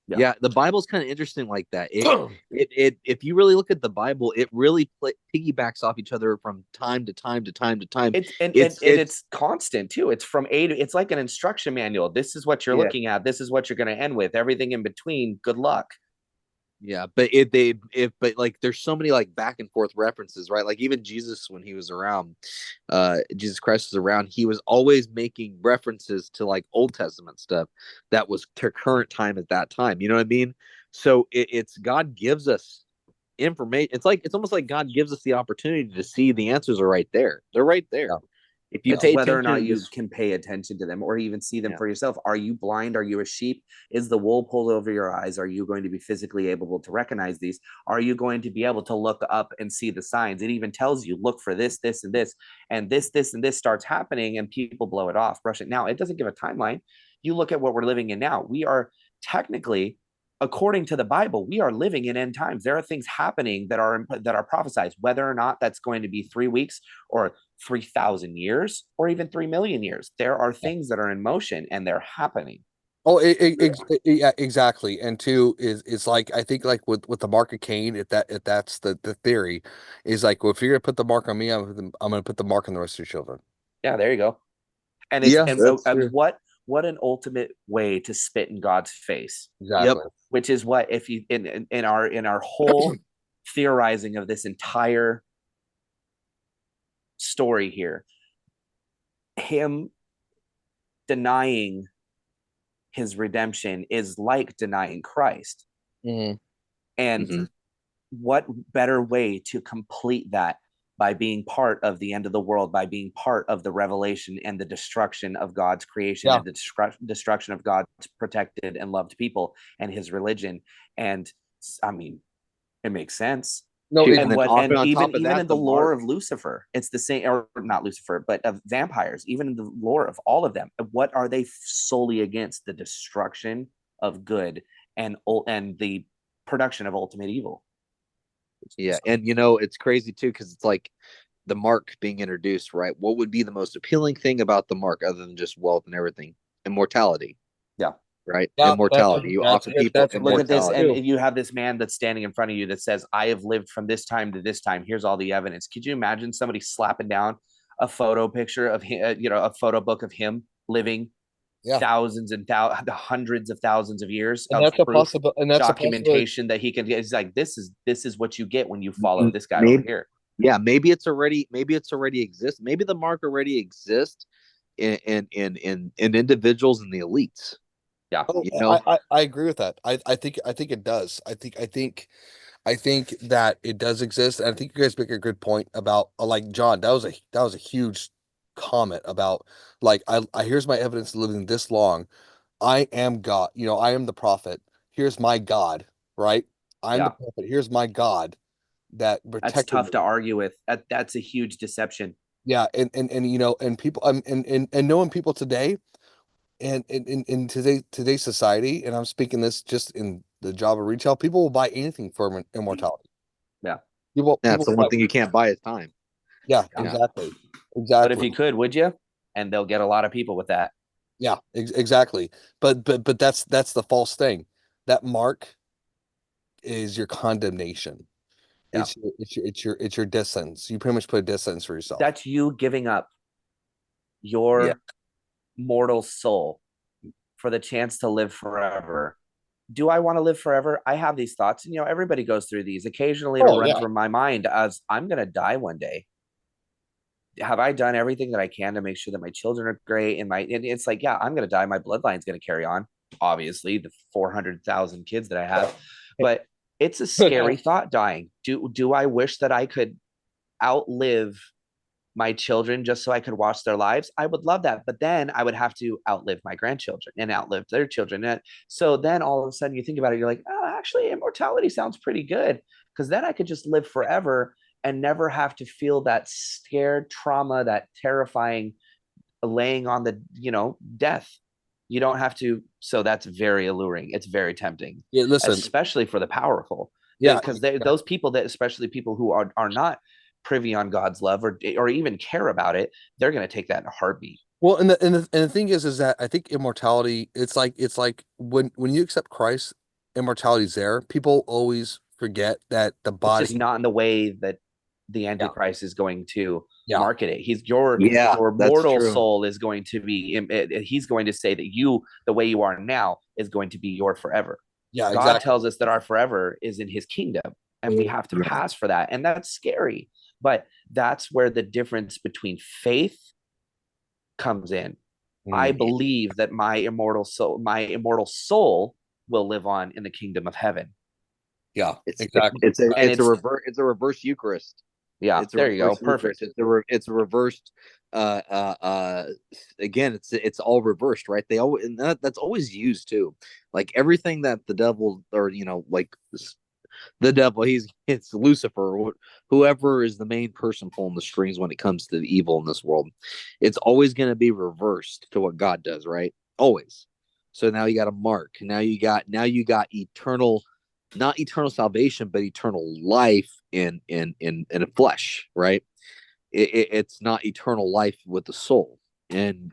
Yeah. Yeah, the Bible's kind of interesting like that. It if you really look at the Bible, it really piggybacks off each other from time to time to time to time. It's It's it's constant too. It's from A to, it's like an instruction manual. This is what you're yeah, looking at. This is what you're going to end with. Everything in between, good luck. yeah, but but like there's so many like back and forth references, right? Like even Jesus when he was around, Jesus Christ was around, he was always making references to like Old Testament stuff that was to current time at that time. You know what I mean? So it's God gives us information. It's almost like God gives us the opportunity to see the answers are right there. They're right there. Yeah. If you It's pay whether or attention not to you this, can pay attention to them or even see them yeah, for yourself. Are you blind? Are you a sheep? Is the wool pulled over your eyes? Are you going to be physically able to recognize these? Are you going to be able to look up and see the signs? It even tells you, look for this, this, and this, and this, and this starts happening, and people blow it off, brush it. Now, it doesn't give a timeline. You look at what we're living in now. We are technically, according to the Bible, we are living in end times. There are things happening that are prophesied. Whether or not that's going to be 3 weeks or 3,000 years or even 3 million years, there are things that are in motion and they're happening. Oh, yeah, exactly. And two is it's like I think like with the Mark of Cain, if that's the theory, is like well, if you're gonna put the mark on me, I'm gonna put the mark on the rest of your children. Yeah, there you go. And it's yeah, that's and true. what an ultimate way to spit in God's face. Yep. Exactly. Which is what, if you in our whole theorizing of this entire story here, him denying his redemption is like denying Christ. Mhm. And Mhm. what better way to complete that by being part of the end of the world, by being part of the revelation and the destruction of God's creation Yeah. and the destruction of God's protected and loved people and his religion. And I mean, it makes sense. No, Shoot, it, and And then what, and on top of even that, in the the lore mark. of Lucifer, it's the same, or not Lucifer, but of vampires, even in the lore of all of them, what are they solely against? The destruction of good and the production of ultimate evil. Yeah, and you know it's crazy too because it's like the mark being introduced, right? What would be the most appealing thing about the mark other than just wealth and everything? Immortality, Yeah. right? yeah, Immortality. You offer people that's a Look good at this, point and immortality. too. you have this man that's standing in front of you that says, I have lived from this time to this time. Here's all the evidence. Could you imagine somebody slapping down a photo picture of him, a photo book of him living Yeah, thousands and hundreds of thousands of years and of that's a proof, possible, and that's a possibility. documentation that he can get? It's like, this is what you get when you follow this guy over Maybe, here. yeah, maybe it's already exists. Maybe the mark already exists in individuals in the elites. Yeah. Oh, You know, I agree with that. I think it does. I think that it does exist. And I think you guys make a good point about like John. That was a huge comment about like I here's my evidence of living this long. I am God. You know, I am the prophet. Here's my God. Right. I'm the Yeah. prophet. Here's my God that That's protected tough to me. argue with. That's a huge deception. Yeah, and you know, and people, and knowing people today, and in today's society, and I'm speaking this just in the job of retail, people will buy anything for immortality. Yeah. People that's the will one buy, thing you can't buy is time. yeah, Yeah. Yeah, exactly, But if exactly, you could, would you? And they'll get a lot of people with that. yeah, exactly. But that's the false thing. That mark is your condemnation. Yeah. It's your distance. You pretty much put a distance for yourself. That's you giving up yeah, your mortal soul for the chance to live forever. Do I want to live forever? I have these thoughts, and everybody goes through these. Occasionally it'll Oh run yeah, through my mind as I'm going to die one day. Have I done everything that I can to make sure that my children are great? And it's like, yeah, I'm going to die. My bloodline's going to carry on. Obviously, the 400,000 kids that I have, but It's a scary thought, dying. Do I wish that I could outlive my children just so I could watch their lives? I would love that. But then I would have to outlive my grandchildren and outlive their children. And so then all of a sudden you think about it, you're like, oh, actually, immortality sounds pretty good. Because then I could just live forever and never have to feel that scared trauma, that terrifying laying on the, death. You don't have to. So that's very alluring. It's very tempting, Yeah, listen. especially for the powerful. Yeah, Because those people that, especially people who are not privy on God's love or even care about it, they're going to take that in a heartbeat. well, and the thing is that I think immortality, it's like when you accept Christ, immortality's there. People always forget that the It's just body. not in the way that the Yeah, Antichrist is going to yeah, market it. Your Yeah, that's mortal true. soul is going to be. He's going to say that the way you are now, is going to be your forever. yeah, God exactly. tells us that our forever is in His kingdom, and we have to Yeah. pass for that, and that's scary. But that's where the difference between faith comes in. I Mm, believe that my immortal soul will live on in the kingdom of heaven. yeah, It's exactly. it's a And it's a reverse Eucharist. yeah, It's a there you go. reverse Eucharist. Perfect. It's a reversed. Uh, uh, uh. Again, it's all reversed, right? They always and that's always used too. Like everything that the devil, or like the devil, it's Lucifer, whoever is the main person pulling the strings when it comes to the evil in this world. It's always going to be reversed to what God does, right? Always. So now you got a mark. Now you got eternal, not eternal salvation, but eternal life in a flesh, right? It's not eternal life with the soul. And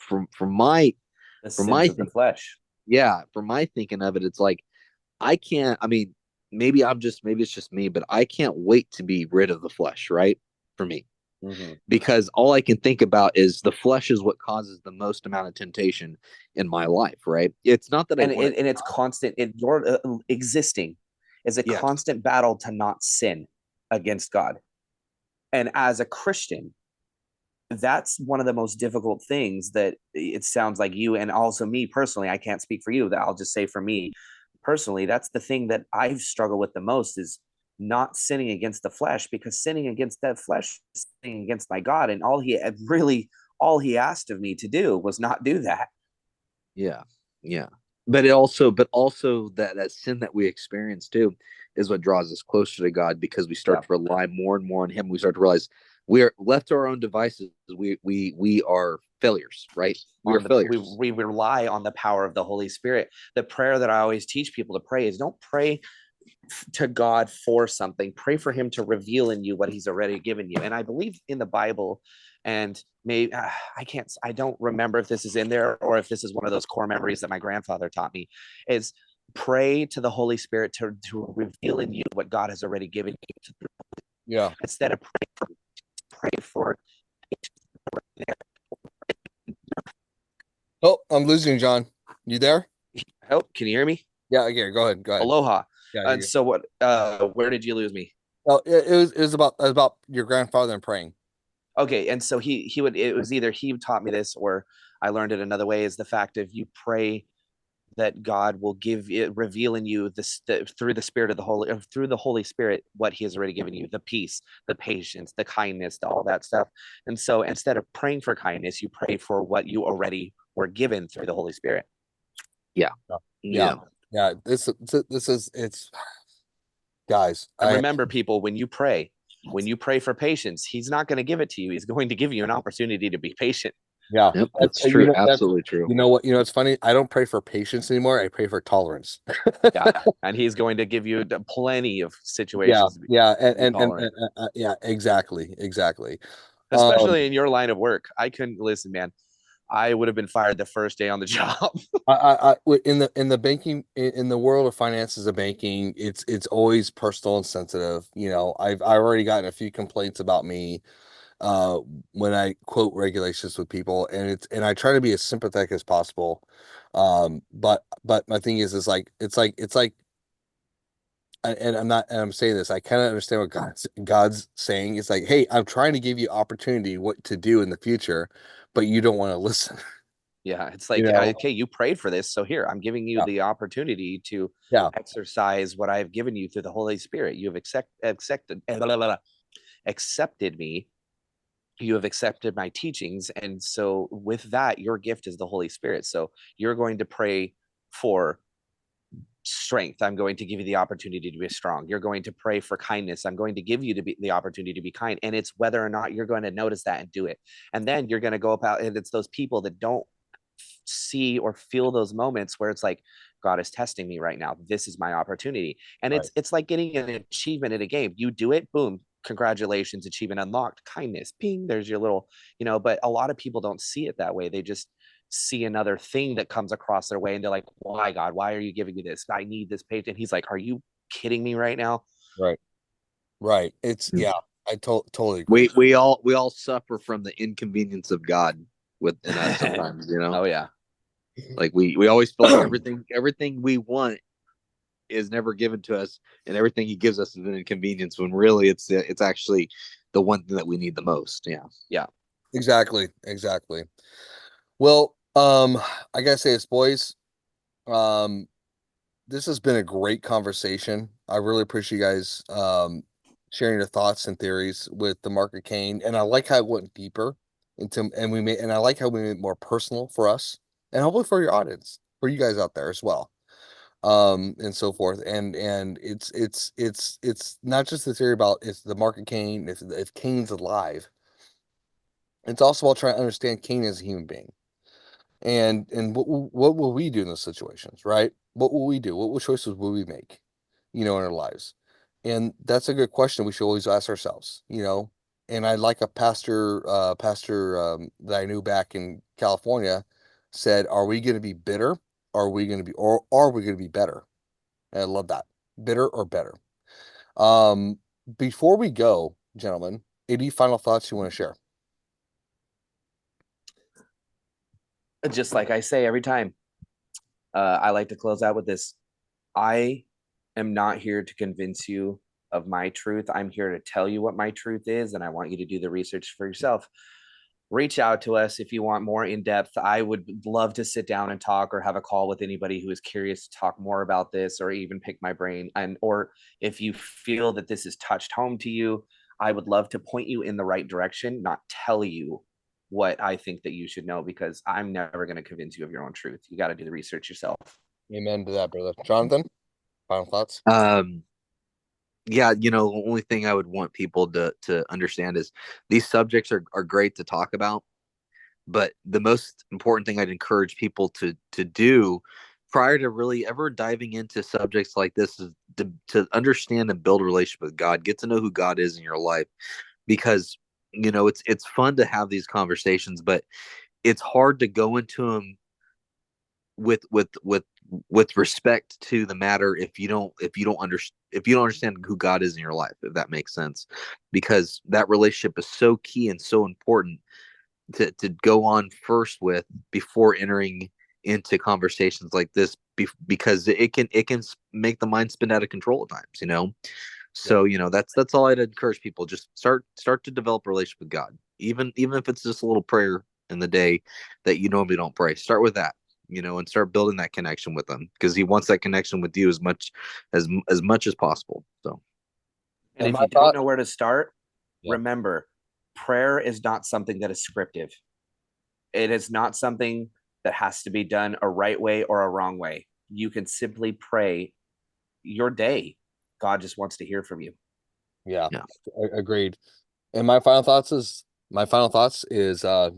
from my The from sins my of the flesh. yeah, from my thinking of it, it's like I can't. I mean, maybe it's just me, but I can't wait to be rid of the flesh, right? For me, Mm-hmm. because all I can think about is the flesh is what causes the most amount of temptation in my life, right? It's not that I and want it. it's constant. Your existing is a Yeah, constant battle to not sin against God. And as a Christian, that's one of the most difficult things that it sounds like you, and also me personally, I can't speak for you, that I'll just say for me personally, that's the thing that I've struggled with the most, is not sinning against the flesh, because sinning against that flesh is sinning against my God. And all he asked of me to do was not do that. yeah, yeah. But also that sin that we experience too is what draws us closer to God, because we Yeah. start to rely more and more on Him. We start to realize we are left to our own devices. We are failures, right? We are failures. We rely on the power of the Holy Spirit. The prayer that I always teach people to pray is, don't pray to God for something. Pray for Him to reveal in you what He's already given you. And I believe in the Bible, and maybe I don't remember if this is in there or if this is one of those core memories that my grandfather taught me, is pray to the Holy Spirit to reveal in you what God has already given you. yeah. Instead of pray for Oh, I'm losing John. You there? help. Can you hear me? Yeah, again. Go ahead. Go ahead. Aloha. Yeah, And you. so what? Where did you lose me? Well, it was about your grandfather and praying. Okay, and so he would, it was either he taught me this or I learned it another way, is the fact of you pray that God will reveal in you through the Spirit of the Holy, through the Holy Spirit, what He has already given you, the peace, the patience, the kindness, all that stuff. And so instead of praying for kindness, you pray for what you already were given through the Holy Spirit. Yeah, Yeah, yeah, yeah. This is it's guys. And I remember, people, when you pray for patience, He's not going to give it to you. He's going to give you an opportunity to be patient. Yeah, yep. that's That's true. that's Absolutely true. what it's funny. I don't pray for patience anymore. I pray for tolerance. Yeah, and He's going to give you plenty of Yeah, situations to yeah, be tolerant. yeah, exactly. Um, Especially in your line of work. I couldn't listen, man. I would have been fired the first day on the job. in the banking in the world of finances of banking, it's always personal and sensitive. I've already gotten a few complaints about me uh when I quote regulations with people, and I try to be as sympathetic as possible. But my thing is like it's like and I'm saying this, I kind of understand what God's saying. It's like, hey, I'm trying to give you opportunity what to do in the future, but you don't want to listen. Yeah, it's You like, know? okay, you prayed for this, so here, I'm giving you Yeah. the opportunity to Yeah. exercise what I have given you through the Holy Spirit. You have accepted me. You have accepted my teachings, and so with that, your gift is the Holy Spirit. So you're going to pray for strength. I'm going to give you the opportunity to be strong. You're going to pray for kindness. I'm going to give you the opportunity to be kind. And it's whether or not you're going to notice that and do it. And then you're going to go about, and it's those people that don't see or feel those moments where it's like, God is testing me right now. This is my opportunity. And Right. it's like getting an achievement in a game. You do it, boom, congratulations, achievement unlocked. Kindness, ping, there's your little, but a lot of people don't see it that way. They just see another thing that comes across their way and they're like, why, God, why are you giving me this? I need this page. And he's like, are you kidding me right now? Right. Right. It's Mm. yeah, I totally agree. We all suffer from the inconvenience of God within us sometimes, Oh yeah. Like we always feel like everything we want is never given to us, and everything He gives us is an inconvenience. When really it's actually the one thing that we need the most. Yeah. Yeah. Exactly. Exactly. Well, I gotta say this, boys. Um, this has been a great conversation. I really appreciate you guys sharing your thoughts and theories with the Mark of Cain. And I like how it went deeper and I like how we made it more personal for us and hopefully for your audience, for you guys out there as well. And so forth. And it's not just the theory about if the Mark of Cain, if Cain's alive, it's also about trying to understand Cain as a human being. And what will we do in those situations, right? What will we do? What choices will we make, in our lives? And that's a good question we should always ask ourselves. And I like a pastor that I knew back in California said, "Are we going to be bitter? Are we going to be, or are we going to be better?" And I love that. Bitter or better. Um, Before we go, gentlemen, any final thoughts you want to share? Just like I say every time, I like to close out with this. I am not here to convince you of my truth. I'm here to tell you what my truth is, and I want you to do the research for yourself. Reach out to us if you want more in depth. I would love to sit down and talk or have a call with anybody who is curious to talk more about this or even pick my brain. And or if you feel that this has touched home to you, I would love to point you in the right direction, not tell you what I think that you should know, because I'm never going to convince you of your own truth. You got to do the research yourself. Amen to that, brother. Jonathan, final thoughts? Yeah, the only thing I would want people to understand is these subjects are great to talk about, but the most important thing I'd encourage people to do prior to really ever diving into subjects like this is to understand and build a relationship with God, get to know who God is in your life, because it's fun to have these conversations, but it's hard to go into them with respect to the matter if you don't understand who God is in your life, if that makes sense, because that relationship is so key and so important to go on first with before entering into conversations like this, because it can make the mind spin out of control at times. So that's all I'd encourage people. Just start to develop a relationship with God, even if it's just a little prayer in the day that you normally don't pray. Start with that, and start building that connection with Him, because He wants that connection with you as much as possible. So And if My you don't thought, know where to start, yeah, remember, prayer is not something that is scripted. It is not something that has to be done a right way or a wrong way. You can simply pray your day. God just wants to hear from you. yeah, yeah. agreed. And my final thoughts is to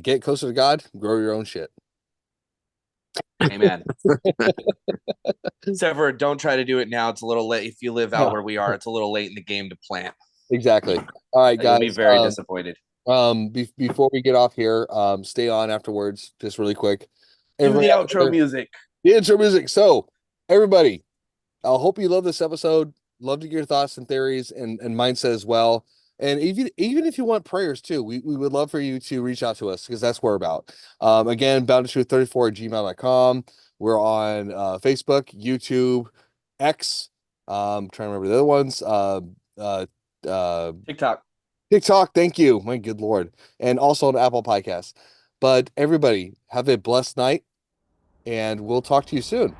get closer to God, grow your own shit. Amen. Except for don't try to do it now. It's a little late. If you live out where we are, it's a little late in the game to plant. Exactly. All right, You'll be guys. very disappointed. Before we get off here, stay on afterwards, just really quick. Do Everybody the out outro there, music. the intro music. So, everybody, I hope you love this episode. Love to get your thoughts and theories and mindset as well. And even if you want prayers too, we would love for you to reach out to us because that's what we're about. Again, boundtruth34 at gmail.com. We're on Facebook, YouTube, X. Trying to remember the other ones. Uh, uh, TikTok. TikTok. Thank you. My good Lord. And also on Apple Podcasts. But everybody, have a blessed night, and we'll talk to you soon.